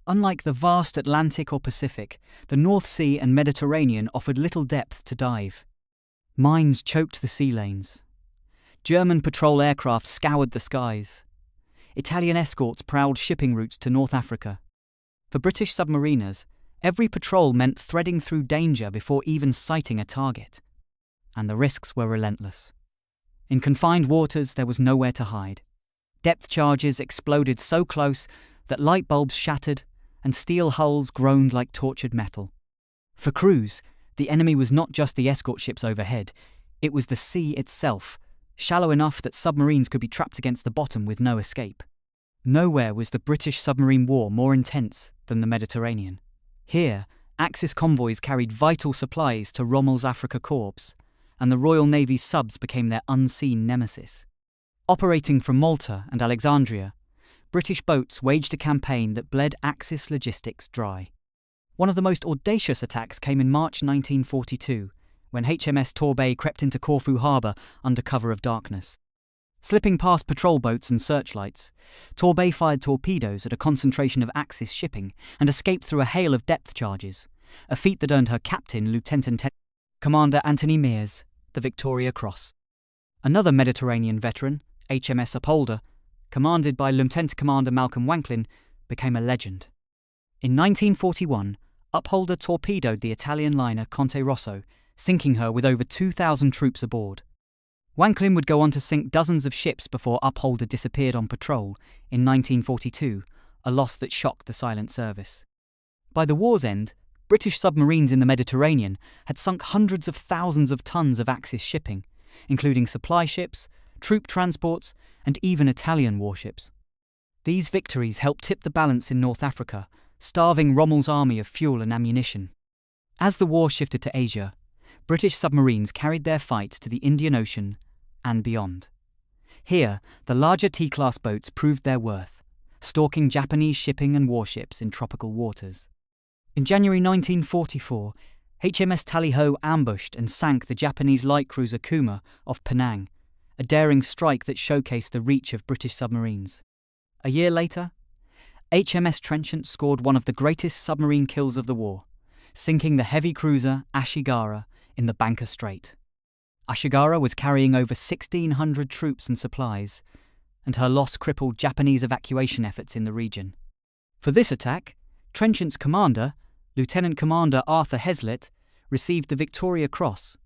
Unlike the vast Atlantic or Pacific, the North Sea and Mediterranean offered little depth to dive. Mines choked the sea lanes. German patrol aircraft scoured the skies. Italian escorts prowled shipping routes to North Africa. For British submariners, every patrol meant threading through danger before even sighting a target. And the risks were relentless. In confined waters, there was nowhere to hide. Depth charges exploded so close that light bulbs shattered and steel hulls groaned like tortured metal. For crews, the enemy was not just the escort ships overhead, it was the sea itself, shallow enough that submarines could be trapped against the bottom with no escape. Nowhere was the British submarine war more intense than the Mediterranean. Here, Axis convoys carried vital supplies to Rommel's Afrika Korps, and the Royal Navy's subs became their unseen nemesis. Operating from Malta and Alexandria, British boats waged a campaign that bled Axis logistics dry. One of the most audacious attacks came in March 1942, when HMS Torbay crept into Corfu harbour under cover of darkness. Slipping past patrol boats and searchlights, Torbay fired torpedoes at a concentration of Axis shipping and escaped through a hail of depth charges, a feat that earned her captain, Lieutenant Commander Anthony Mears, the Victoria Cross. Another Mediterranean veteran, HMS Upholder, commanded by Lieutenant Commander Malcolm Wanklyn, became a legend. In 1941, Upholder torpedoed the Italian liner Conte Rosso, sinking her with over 2,000 troops aboard. Wanklyn would go on to sink dozens of ships before Upholder disappeared on patrol in 1942, a loss that shocked the silent service. By the war's end, British submarines in the Mediterranean had sunk hundreds of thousands of tons of Axis shipping, including supply ships, troop transports, and even Italian warships. These victories helped tip the balance in North Africa, starving Rommel's army of fuel and ammunition. As the war shifted to Asia, British submarines carried their fight to the Indian Ocean and beyond. Here, the larger T-class boats proved their worth, stalking Japanese shipping and warships in tropical waters. In January 1944, HMS Tally-Ho ambushed and sank the Japanese light cruiser Kuma off Penang, a daring strike that showcased the reach of British submarines. A year later, HMS Trenchant scored one of the greatest submarine kills of the war, sinking the heavy cruiser Ashigara in the Banker Strait. Ashigara was carrying over 1,600 troops and supplies, and her loss crippled Japanese evacuation efforts in the region. For this attack, Trenchant's commander, Lieutenant Commander Arthur Heslett, received the Victoria Cross.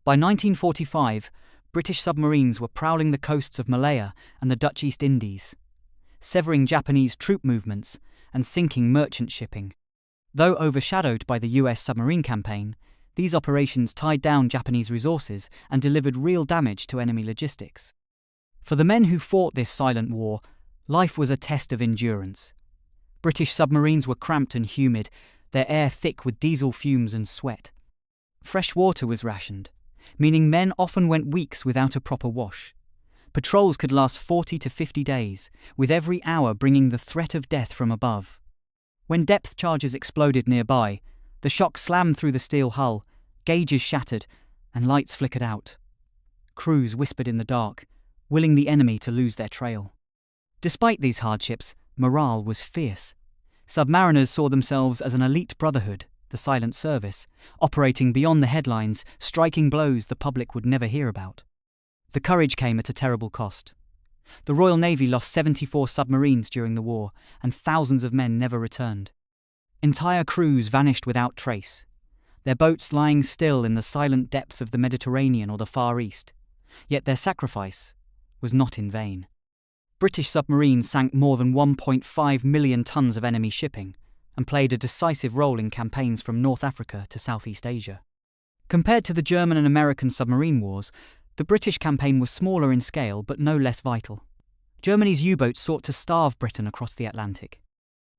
By 1945, British submarines were prowling the coasts of Malaya and the Dutch East Indies, severing Japanese troop movements and sinking merchant shipping. Though overshadowed by the US submarine campaign, these operations tied down Japanese resources and delivered real damage to enemy logistics. For the men who fought this silent war, life was a test of endurance. British submarines were cramped and humid, their air thick with diesel fumes and sweat. Fresh water was rationed, meaning men often went weeks without a proper wash. Patrols could last 40 to 50 days, with every hour bringing the threat of death from above. When depth charges exploded nearby, the shock slammed through the steel hull, gauges shattered, and lights flickered out. Crews whispered in the dark, willing the enemy to lose their trail. Despite these hardships, morale was fierce. Submariners saw themselves as an elite brotherhood, the silent service, operating beyond the headlines, striking blows the public would never hear about. The courage came at a terrible cost. The Royal Navy lost 74 submarines during the war, and thousands of men never returned. Entire crews vanished without trace, their boats lying still in the silent depths of the Mediterranean or the Far East. Yet their sacrifice was not in vain. British submarines sank more than 1.5 million tons of enemy shipping and played a decisive role in campaigns from North Africa to Southeast Asia. Compared to the German and American submarine wars, the British campaign was smaller in scale but no less vital. Germany's U-boats sought to starve Britain across the Atlantic.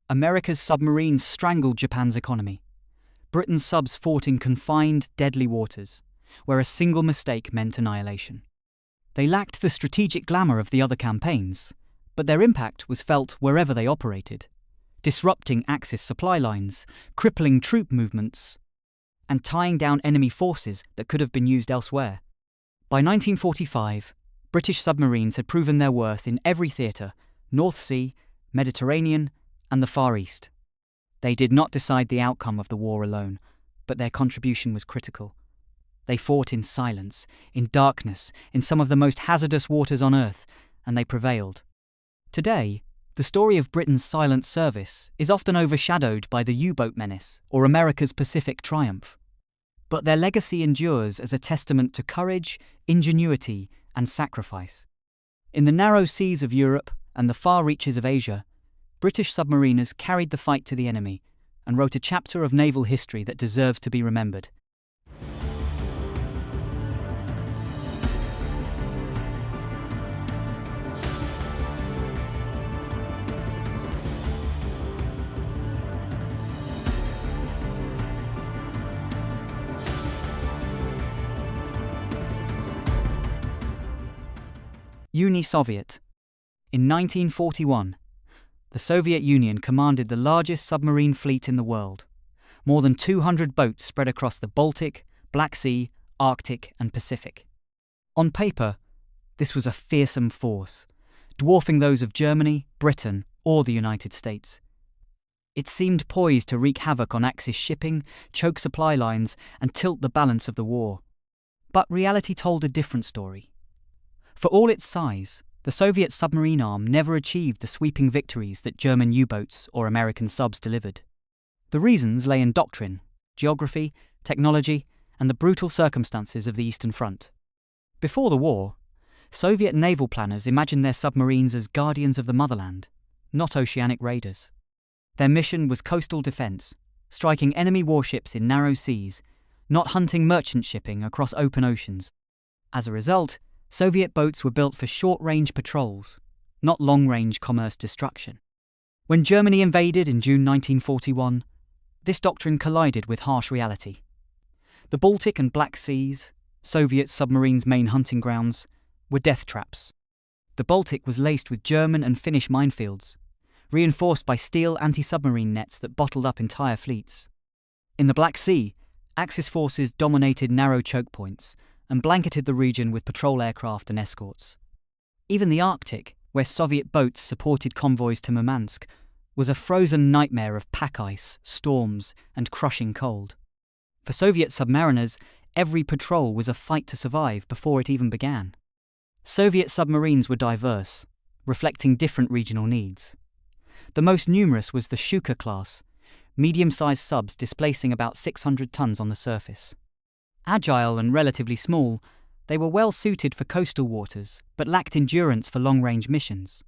America's submarines strangled Japan's economy. Britain's subs fought in confined, deadly waters, where a single mistake meant annihilation. They lacked the strategic glamour of the other campaigns, but their impact was felt wherever they operated, disrupting Axis supply lines, crippling troop movements, and tying down enemy forces that could have been used elsewhere. By 1945, British submarines had proven their worth in every theatre: North Sea, Mediterranean, and the Far East. They did not decide the outcome of the war alone, but their contribution was critical. They fought in silence, in darkness, in some of the most hazardous waters on Earth, and they prevailed. Today, the story of Britain's silent service is often overshadowed by the U-boat menace or America's Pacific triumph. But their legacy endures as a testament to courage, ingenuity, and sacrifice. In the narrow seas of Europe and the far reaches of Asia, British submariners carried the fight to the enemy and wrote a chapter of naval history that deserves to be remembered. UNI Soviet. In 1941, the Soviet Union commanded the largest submarine fleet in the world. More than 200 boats spread across the Baltic, Black Sea, Arctic, and Pacific. On paper, this was a fearsome force, dwarfing those of Germany, Britain, or the United States. It seemed poised to wreak havoc on Axis shipping, choke supply lines, and tilt the balance of the war. But reality told a different story. For all its size, the Soviet submarine arm never achieved the sweeping victories that German U-boats or American subs delivered. The reasons lay in doctrine, geography, technology, and the brutal circumstances of the Eastern Front. Before the war, Soviet naval planners imagined their submarines as guardians of the motherland, not oceanic raiders. Their mission was coastal defense, striking enemy warships in narrow seas, not hunting merchant shipping across open oceans. As a result, Soviet boats were built for short-range patrols, not long-range commerce destruction. When Germany invaded in June 1941, this doctrine collided with harsh reality. The Baltic and Black Seas, Soviet submarines' main hunting grounds, were death traps. The Baltic was laced with German and Finnish minefields, reinforced by steel anti-submarine nets that bottled up entire fleets. In the Black Sea, Axis forces dominated narrow choke points, and blanketed the region with patrol aircraft and escorts. Even the Arctic, where Soviet boats supported convoys to Murmansk, was a frozen nightmare of pack ice, storms, and crushing cold. For Soviet submariners, every patrol was a fight to survive before it even began. Soviet submarines were diverse, reflecting different regional needs. The most numerous was the Shuka class, medium-sized subs displacing about 600 tons on the surface. Agile and relatively small, they were well suited for coastal waters, but lacked endurance for long-range missions.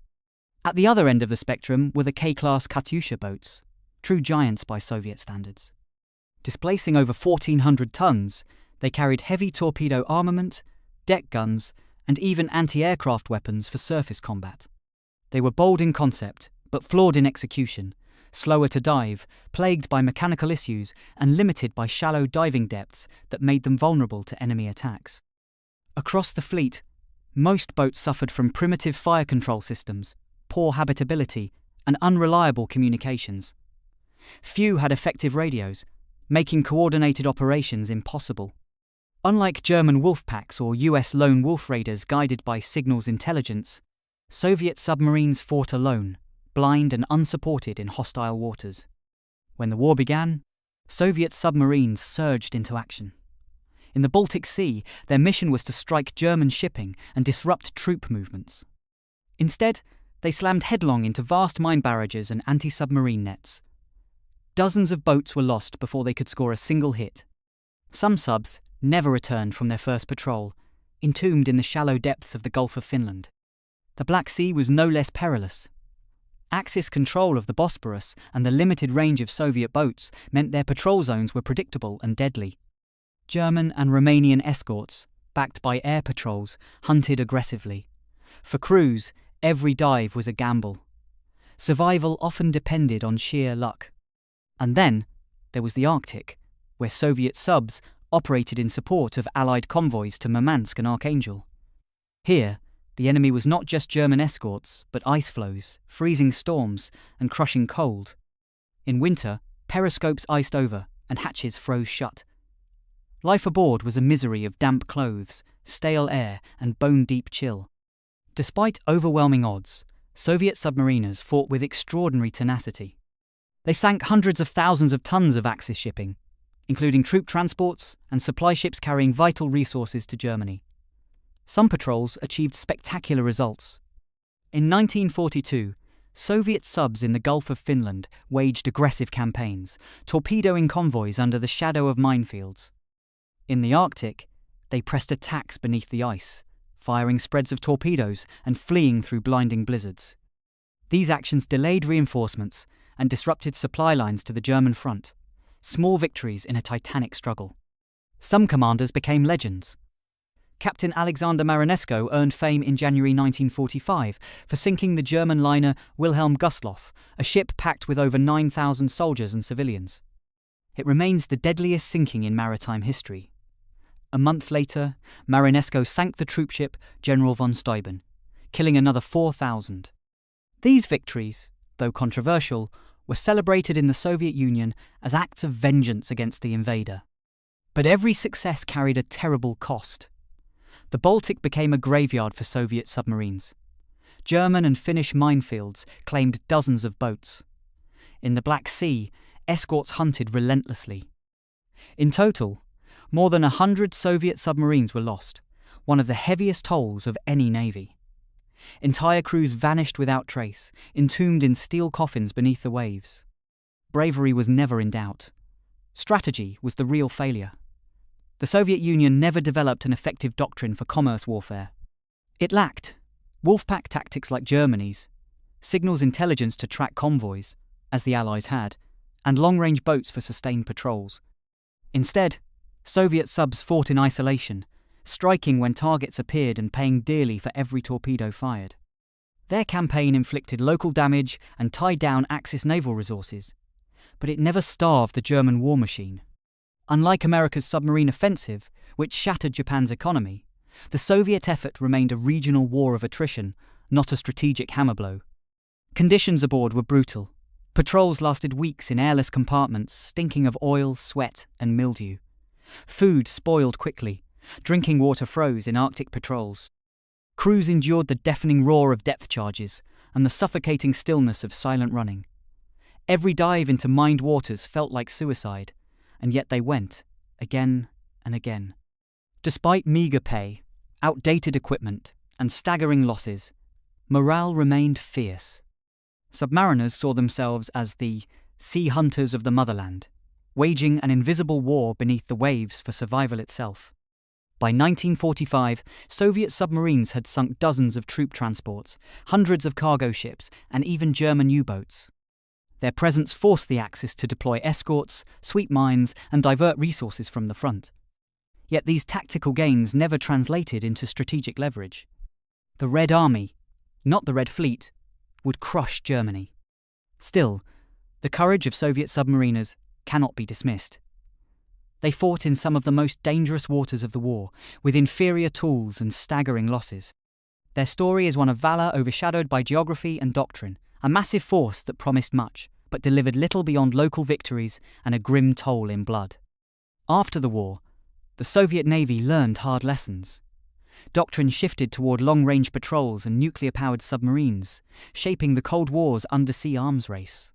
At the other end of the spectrum were the K-class Katyusha boats, true giants by Soviet standards. Displacing over 1,400 tons, they carried heavy torpedo armament, deck guns, and even anti-aircraft weapons for surface combat. They were bold in concept, but flawed in execution, slower to dive, plagued by mechanical issues, and limited by shallow diving depths that made them vulnerable to enemy attacks. Across the fleet, most boats suffered from primitive fire control systems, poor habitability, and unreliable communications. Few had effective radios, making coordinated operations impossible. Unlike German wolf packs or US lone wolf raiders guided by signals intelligence, Soviet submarines fought alone, blind and unsupported in hostile waters. When the war began, Soviet submarines surged into action. In the Baltic Sea, their mission was to strike German shipping and disrupt troop movements. Instead, they slammed headlong into vast mine barrages and anti-submarine nets. Dozens of boats were lost before they could score a single hit. Some subs never returned from their first patrol, entombed in the shallow depths of the Gulf of Finland. The Black Sea was no less perilous. Axis control of the Bosporus and the limited range of Soviet boats meant their patrol zones were predictable and deadly. German and Romanian escorts, backed by air patrols, hunted aggressively. For crews, every dive was a gamble. Survival often depended on sheer luck. And then there was the Arctic, where Soviet subs operated in support of Allied convoys to Murmansk and Archangel. Here, the enemy was not just German escorts, but ice floes, freezing storms, and crushing cold. In winter, periscopes iced over and hatches froze shut. Life aboard was a misery of damp clothes, stale air, and bone-deep chill. Despite overwhelming odds, Soviet submariners fought with extraordinary tenacity. They sank hundreds of thousands of tons of Axis shipping, including troop transports and supply ships carrying vital resources to Germany. Some patrols achieved spectacular results. In 1942, Soviet subs in the Gulf of Finland waged aggressive campaigns, torpedoing convoys under the shadow of minefields. In the Arctic, they pressed attacks beneath the ice, firing spreads of torpedoes and fleeing through blinding blizzards. These actions delayed reinforcements and disrupted supply lines to the German front, small victories in a titanic struggle. Some commanders became legends. Captain Alexander Marinesko earned fame in January 1945 for sinking the German liner Wilhelm Gustloff, a ship packed with over 9,000 soldiers and civilians. It remains the deadliest sinking in maritime history. A month later, Marinesko sank the troopship General von Steuben, killing another 4,000. These victories, though controversial, were celebrated in the Soviet Union as acts of vengeance against the invader. But every success carried a terrible cost. The Baltic became a graveyard for Soviet submarines. German and Finnish minefields claimed dozens of boats. In the Black Sea, escorts hunted relentlessly. In total, more than 100 Soviet submarines were lost, one of the heaviest tolls of any navy. Entire crews vanished without trace, entombed in steel coffins beneath the waves. Bravery was never in doubt. Strategy was the real failure. The Soviet Union never developed an effective doctrine for commerce warfare. It lacked wolfpack tactics like Germany's, signals intelligence to track convoys, as the Allies had, and long-range boats for sustained patrols. Instead, Soviet subs fought in isolation, striking when targets appeared and paying dearly for every torpedo fired. Their campaign inflicted local damage and tied down Axis naval resources, but it never starved the German war machine. Unlike America's submarine offensive, which shattered Japan's economy, the Soviet effort remained a regional war of attrition, not a strategic hammer blow. Conditions aboard were brutal. Patrols lasted weeks in airless compartments, stinking of oil, sweat, and mildew. Food spoiled quickly, Drinking water froze in Arctic patrols. Crews endured the deafening roar of depth charges and the suffocating stillness of silent running. Every dive into mined waters felt like suicide, and yet they went, again and again. Despite meager pay, outdated equipment, and staggering losses, morale remained fierce. Submariners saw themselves as the sea hunters of the motherland, waging an invisible war beneath the waves for survival itself. By 1945, Soviet submarines had sunk dozens of troop transports, hundreds of cargo ships, and even German U-boats. Their presence forced the Axis to deploy escorts, sweep mines, and divert resources from the front. Yet these tactical gains never translated into strategic leverage. The Red Army, not the Red Fleet, would crush Germany. Still, the courage of Soviet submariners cannot be dismissed. They fought in some of the most dangerous waters of the war, with inferior tools and staggering losses. Their story is one of valor overshadowed by geography and doctrine, a massive force that promised much, but delivered little beyond local victories and a grim toll in blood. After the war, the Soviet Navy learned hard lessons. Doctrine shifted toward long-range patrols and nuclear-powered submarines, shaping the Cold War's undersea arms race.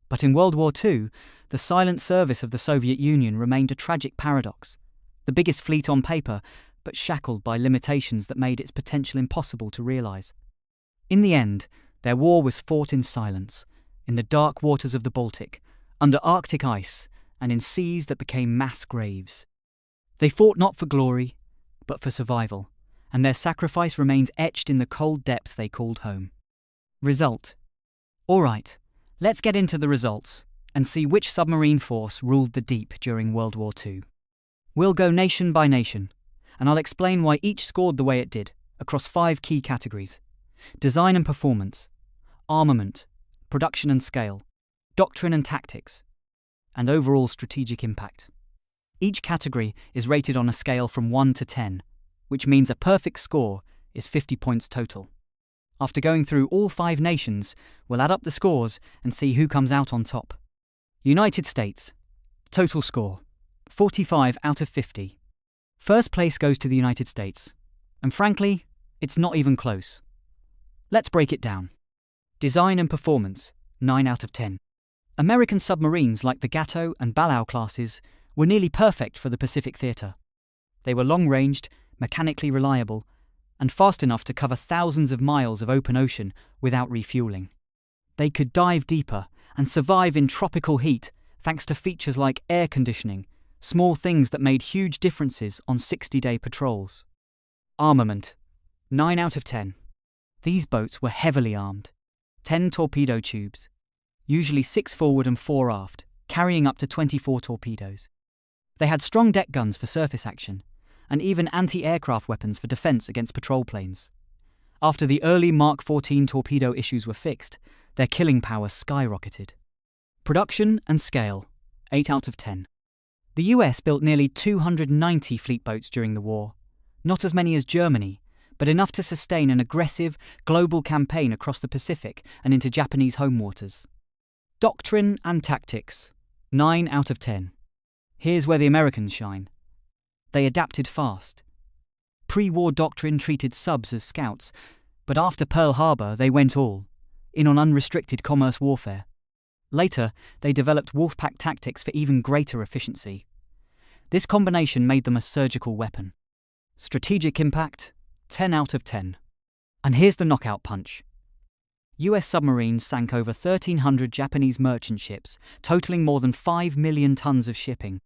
But in World War II, the silent service of the Soviet Union remained a tragic paradox. The biggest fleet on paper, but shackled by limitations that made its potential impossible to realize. In the end, their war was fought in silence, in the dark waters of the Baltic, under Arctic ice, and in seas that became mass graves. They fought not for glory, but for survival, and their sacrifice remains etched in the cold depths they called home. Result. All right, let's get into the results and see which submarine force ruled the deep during World War II. We'll go nation by nation, and I'll explain why each scored the way it did, across 5 key categories: design and performance, armament, production and scale, doctrine and tactics, and overall strategic impact. Each category is rated on a scale from 1 to 10, which means a perfect score is 50 points total. After going through all 5 nations, we'll add up the scores and see who comes out on top. United States. Total score, 45 out of 50. First place goes to the United States, and frankly, it's not even close. Let's break it down. Design and performance, 9 out of 10. American submarines like the Gato and Balao classes were nearly perfect for the Pacific theater. They were long-ranged, mechanically reliable, and fast enough to cover thousands of miles of open ocean without refueling. They could dive deeper and survive in tropical heat thanks to features like air conditioning, small things that made huge differences on 60-day patrols. Armament, 9 out of 10. These boats were heavily armed. 10 torpedo tubes, usually 6 forward and 4 aft, carrying up to 24 torpedoes. They had strong deck guns for surface action, and even anti-aircraft weapons for defense against patrol planes. After the early Mark 14 torpedo issues were fixed, their killing power skyrocketed. Production and scale, 8 out of 10. The US built nearly 290 fleet boats during the war, not as many as Germany, but enough to sustain an aggressive, global campaign across the Pacific and into Japanese home waters. Doctrine and tactics, 9 out of 10. Here's where the Americans shine. They adapted fast. Pre-war doctrine treated subs as scouts, but after Pearl Harbor they went all, in on unrestricted commerce warfare. Later, they developed Wolfpack tactics for even greater efficiency. This combination made them a surgical weapon. Strategic impact, 10 out of 10. And here's the knockout punch. US submarines sank over 1,300 Japanese merchant ships, totaling more than 5 million tons of shipping.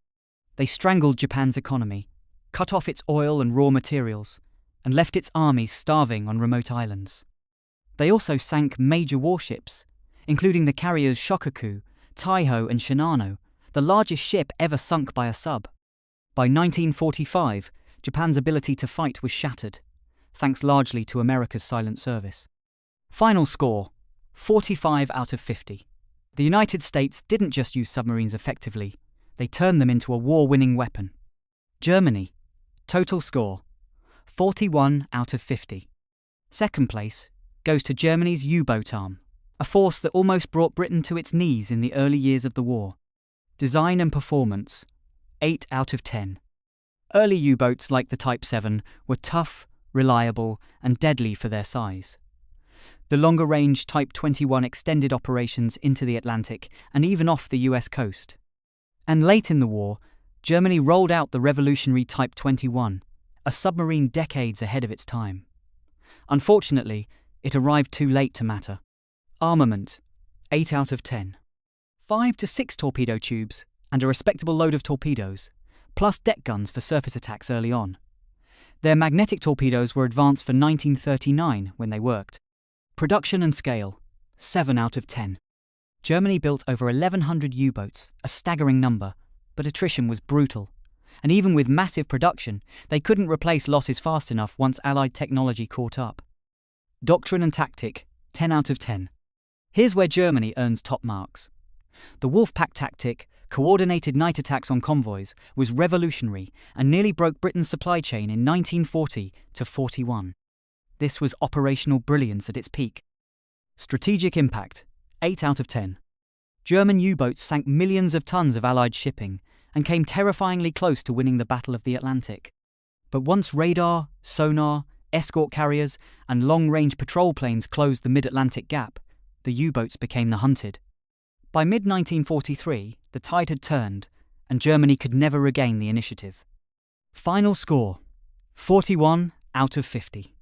They strangled Japan's economy, cut off its oil and raw materials, and left its armies starving on remote islands. They also sank major warships, including the carriers Shokaku, Taiho and Shinano, the largest ship ever sunk by a sub. By 1945, Japan's ability to fight was shattered, thanks largely to America's silent service. Final score, 45 out of 50. The United States didn't just use submarines effectively, they turned them into a war-winning weapon. Germany. Total score, 41 out of 50. Second place goes to Germany's U-boat arm, a force that almost brought Britain to its knees in the early years of the war. Design and performance, 8 out of 10. Early U-boats like the Type 7 were tough, reliable, and deadly for their size. The longer-range Type 21 extended operations into the Atlantic and even off the US coast. And late in the war, Germany rolled out the revolutionary Type 21, a submarine decades ahead of its time. Unfortunately, it arrived too late to matter. Armament, 8 out of 10. 5 to 6 torpedo tubes and a respectable load of torpedoes, plus deck guns for surface attacks early on. Their magnetic torpedoes were advanced for 1939 when they worked. Production and scale, 7 out of 10. Germany built over 1,100 U-boats, a staggering number, but attrition was brutal. And even with massive production, they couldn't replace losses fast enough once Allied technology caught up. Doctrine and tactic, 10 out of 10. Here's where Germany earns top marks. The Wolfpack tactic, coordinated night attacks on convoys, was revolutionary and nearly broke Britain's supply chain in 1940 to 41. This was operational brilliance at its peak. Strategic impact, 8 out of 10. German U-boats sank millions of tons of Allied shipping and came terrifyingly close to winning the Battle of the Atlantic. But once radar, sonar, escort carriers, and long-range patrol planes closed the mid-Atlantic gap, the U-boats became the hunted. By mid-1943, the tide had turned, and Germany could never regain the initiative. Final score, 41 out of 50.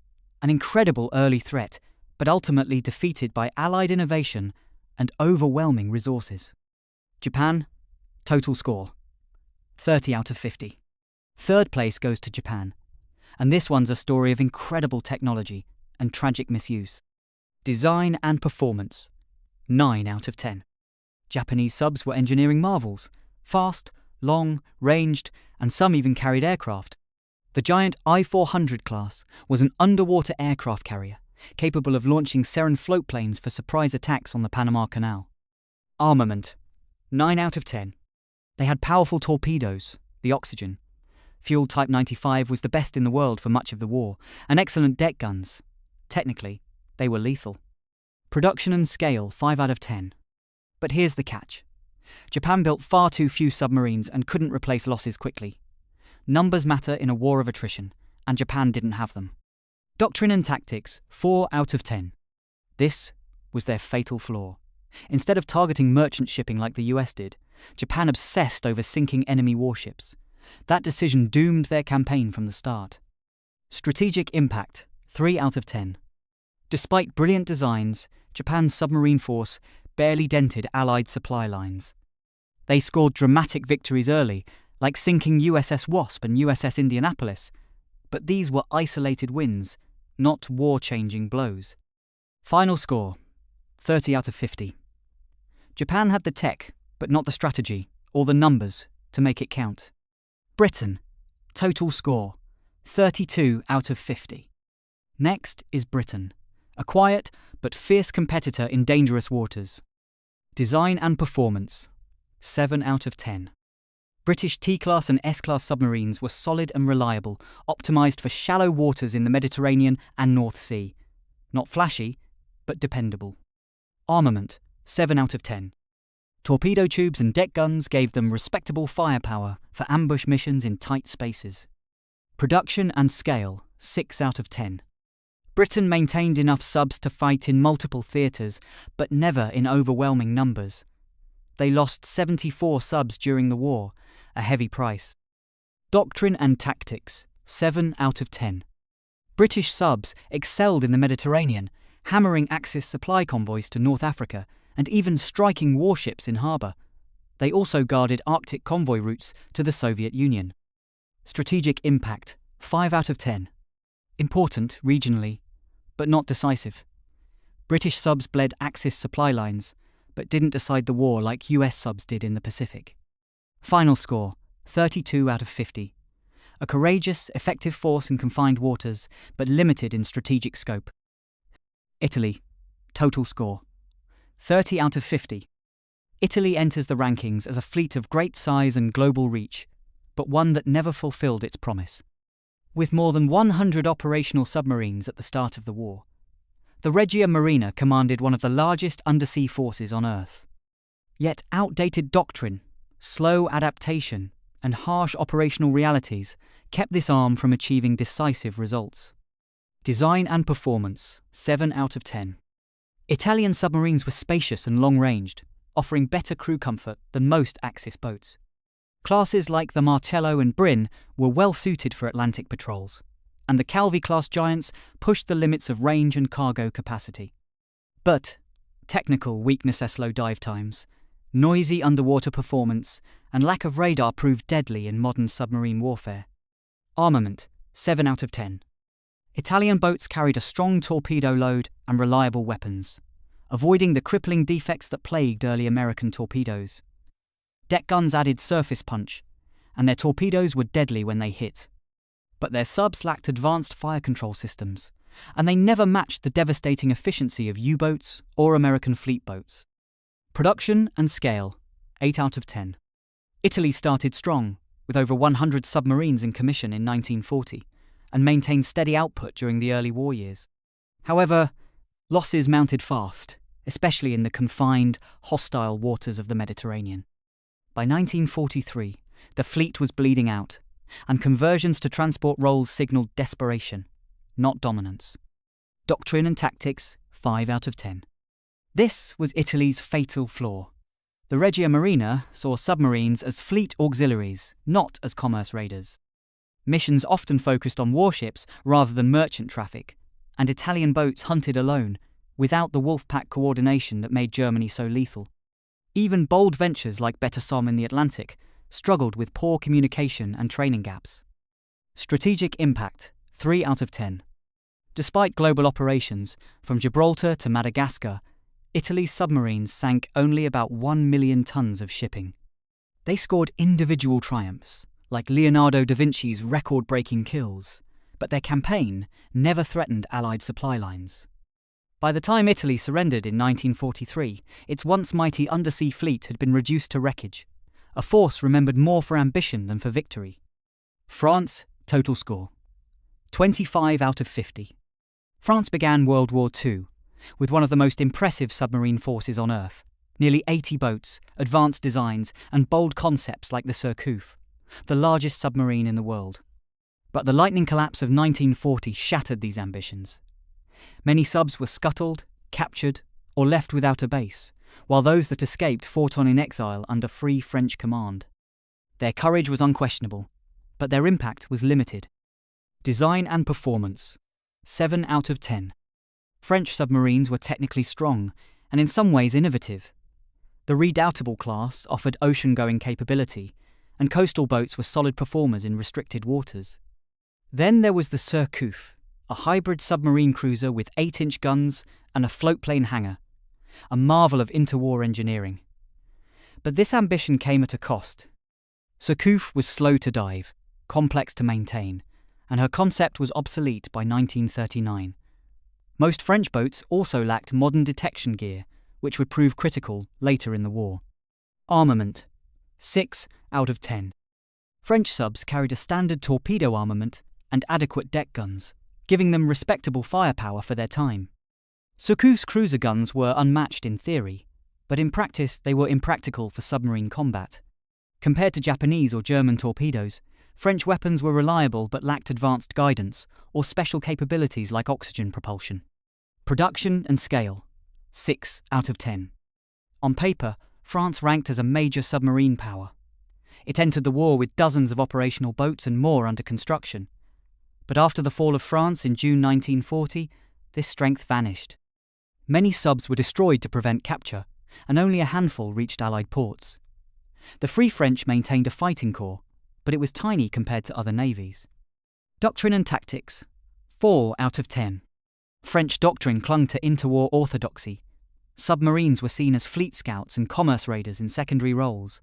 An incredible early threat, but ultimately defeated by Allied innovation and overwhelming resources. Japan, total score, 30 out of 50. Third place goes to Japan, and this one's a story of incredible technology and tragic misuse. Design and performance, 9 out of 10. Japanese subs were engineering marvels, fast, long, ranged, and some even carried aircraft. The giant I-400 class was an underwater aircraft carrier, capable of launching Seren floatplanes for surprise attacks on the Panama Canal. Armament, 9 out of 10. They had powerful torpedoes, the Oxygen. Fuel Type 95 was the best in the world for much of the war, and excellent deck guns. Technically, they were lethal. Production and scale, 5 out of 10. But here's the catch. Japan built far too few submarines and couldn't replace losses quickly. Numbers matter in a war of attrition, and Japan didn't have them. Doctrine and tactics, 4 out of 10. This was their fatal flaw. Instead of targeting merchant shipping like the US did, Japan obsessed over sinking enemy warships. That decision doomed their campaign from the start. Strategic impact, 3 out of 10. Despite brilliant designs, Japan's submarine force barely dented Allied supply lines. They scored dramatic victories early, like sinking USS Wasp and USS Indianapolis, but these were isolated wins, not war-changing blows. Final score, 30 out of 50. Japan had the tech, but not the strategy, or the numbers, to make it count. Britain, total score, 32 out of 50. Next is Britain, a quiet but fierce competitor in dangerous waters. Design and performance, 7 out of 10. British T-class and S-class submarines were solid and reliable, optimized for shallow waters in the Mediterranean and North Sea. Not flashy, but dependable. Armament, 7 out of 10. Torpedo tubes and deck guns gave them respectable firepower for ambush missions in tight spaces. Production and scale, 6 out of 10. Britain maintained enough subs to fight in multiple theatres, but never in overwhelming numbers. They lost 74 subs during the war, a heavy price. Doctrine and tactics, 7 out of 10. British subs excelled in the Mediterranean, hammering Axis supply convoys to North Africa and even striking warships in harbour. They also guarded Arctic convoy routes to the Soviet Union. Strategic impact, 5 out of 10. Important regionally, but not decisive. British subs bled Axis supply lines, but didn't decide the war like US subs did in the Pacific. Final score, 32 out of 50. A courageous, effective force in confined waters, but limited in strategic scope. Italy, total score, 30 out of 50. Italy enters the rankings as a fleet of great size and global reach, but one that never fulfilled its promise. With more than 100 operational submarines at the start of the war, the Regia Marina commanded one of the largest undersea forces on Earth. Yet outdated doctrine, slow adaptation, and harsh operational realities kept this arm from achieving decisive results. Design and performance, 7 out of 10. Italian submarines were spacious and long-ranged, offering better crew comfort than most Axis boats. Classes like the Marcello and Bryn were well suited for Atlantic patrols, and the Calvi-class giants pushed the limits of range and cargo capacity. But technical weakness, low dive times, noisy underwater performance, and lack of radar proved deadly in modern submarine warfare. Armament, 7 out of 10. Italian boats carried a strong torpedo load and reliable weapons, avoiding the crippling defects that plagued early American torpedoes. Deck guns added surface punch, and their torpedoes were deadly when they hit. But their subs lacked advanced fire control systems, and they never matched the devastating efficiency of U-boats or American fleet boats. Production and scale, 8 out of 10. Italy started strong, with over 100 submarines in commission in 1940, and maintained steady output during the early war years. However, losses mounted fast, especially in the confined, hostile waters of the Mediterranean. By 1943, the fleet was bleeding out, and conversions to transport roles signalled desperation, not dominance. Doctrine and tactics, 5 out of 10. This was Italy's fatal flaw. The Regia Marina saw submarines as fleet auxiliaries, not as commerce raiders. Missions often focused on warships rather than merchant traffic, and Italian boats hunted alone, without the wolf-pack coordination that made Germany so lethal. Even bold ventures like Beta Somme in the Atlantic struggled with poor communication and training gaps. Strategic impact, 3 out of 10. Despite global operations, from Gibraltar to Madagascar, Italy's submarines sank only about 1 million tons of shipping. They scored individual triumphs, like Leonardo da Vinci's record-breaking kills, but their campaign never threatened Allied supply lines. By the time Italy surrendered in 1943, its once mighty undersea fleet had been reduced to wreckage, a force remembered more for ambition than for victory. France, total score, 25 out of 50. France began World War II with one of the most impressive submarine forces on Earth, nearly 80 boats, advanced designs, and bold concepts like the Surcouf, the largest submarine in the world. But the lightning collapse of 1940 shattered these ambitions. Many subs were scuttled, captured, or left without a base, while those that escaped fought on in exile under Free French command. Their courage was unquestionable, but their impact was limited. Design and performance, 7 out of 10. French submarines were technically strong, and in some ways innovative. The Redoubtable class offered ocean-going capability, and coastal boats were solid performers in restricted waters. Then there was the Surcouf, a hybrid submarine cruiser with 8-inch guns and a floatplane hangar, a marvel of interwar engineering. But this ambition came at a cost. Surcouf was slow to dive, complex to maintain, and her concept was obsolete by 1939. Most French boats also lacked modern detection gear, which would prove critical later in the war. Armament, 6 out of 10. French subs carried a standard torpedo armament and adequate deck guns, giving them respectable firepower for their time. Surcouf's cruiser guns were unmatched in theory, but in practice they were impractical for submarine combat. Compared to Japanese or German torpedoes, French weapons were reliable but lacked advanced guidance or special capabilities like oxygen propulsion. Production and scale, 6 out of 10. On paper, France ranked as a major submarine power. It entered the war with dozens of operational boats and more under construction. But after the fall of France in June 1940, this strength vanished. Many subs were destroyed to prevent capture, and only a handful reached Allied ports. The Free French maintained a fighting corps, but it was tiny compared to other navies. Doctrine and tactics, 4 out of 10. French doctrine clung to interwar orthodoxy. Submarines were seen as fleet scouts and commerce raiders in secondary roles.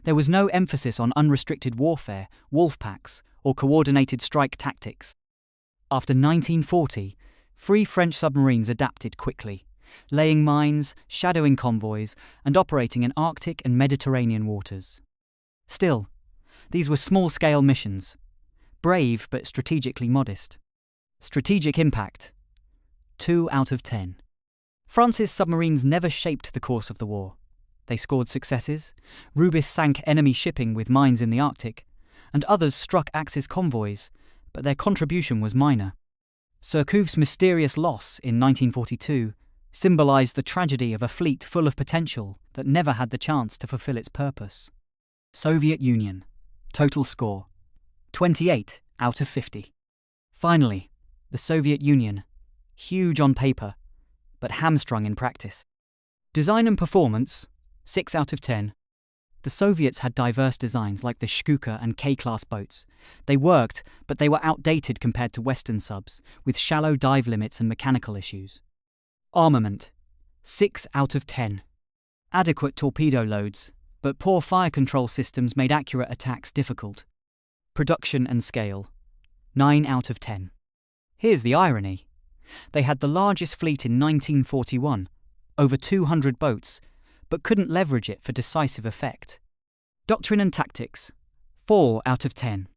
There was no emphasis on unrestricted warfare, wolf packs, or coordinated strike tactics. After 1940, Free French submarines adapted quickly, laying mines, shadowing convoys, and operating in Arctic and Mediterranean waters. Still, these were small-scale missions, brave but strategically modest. Strategic impact, 2 out of 10. France's submarines never shaped the course of the war. They scored successes. Rubis sank enemy shipping with mines in the Arctic, and others struck Axis convoys, but their contribution was minor. Surkouf's mysterious loss in 1942 symbolized the tragedy of a fleet full of potential that never had the chance to fulfill its purpose. Soviet Union. Total score: 28 out of 50. Finally, the Soviet Union. Huge on paper, but hamstrung in practice. Design and performance: 6 out of 10. The Soviets had diverse designs like the Shkuka and K-class boats. They worked, but they were outdated compared to Western subs, with shallow dive limits and mechanical issues. Armament: 6 out of 10. Adequate torpedo loads, but poor fire control systems made accurate attacks difficult. Production and scale: 9 out of 10. Here's the irony. They had the largest fleet in 1941, over 200 boats, but couldn't leverage it for decisive effect. Doctrine and tactics: 4 out of 10.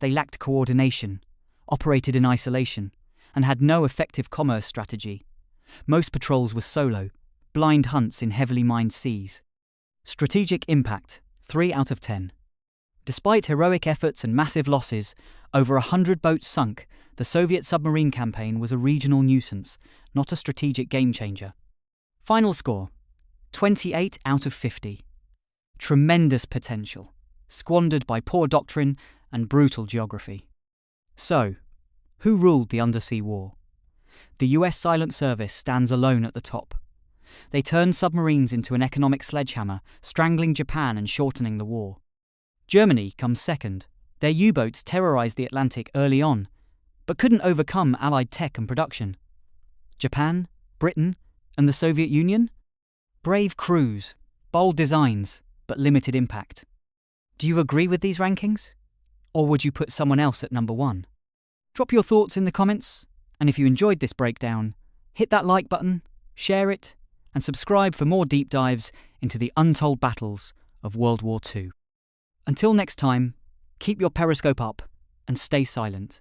They lacked coordination, operated in isolation, and had no effective commerce strategy. Most patrols were solo, blind hunts in heavily mined seas. Strategic impact: 3 out of 10. Despite heroic efforts and massive losses, over 100 boats sunk, the Soviet submarine campaign was a regional nuisance, not a strategic game-changer. Final score: 28 out of 50. Tremendous potential, squandered by poor doctrine and brutal geography. So, who ruled the undersea war? The US Silent Service stands alone at the top. They turned submarines into an economic sledgehammer, strangling Japan and shortening the war. Germany comes second. Their U-boats terrorized the Atlantic early on, but couldn't overcome Allied tech and production. Japan, Britain, and the Soviet Union? Brave crews, bold designs, but limited impact. Do you agree with these rankings? Or would you put someone else at number 1? Drop your thoughts in the comments, and if you enjoyed this breakdown, hit that like button, share it, and subscribe for more deep dives into the untold battles of World War II. Until next time, keep your periscope up and stay silent.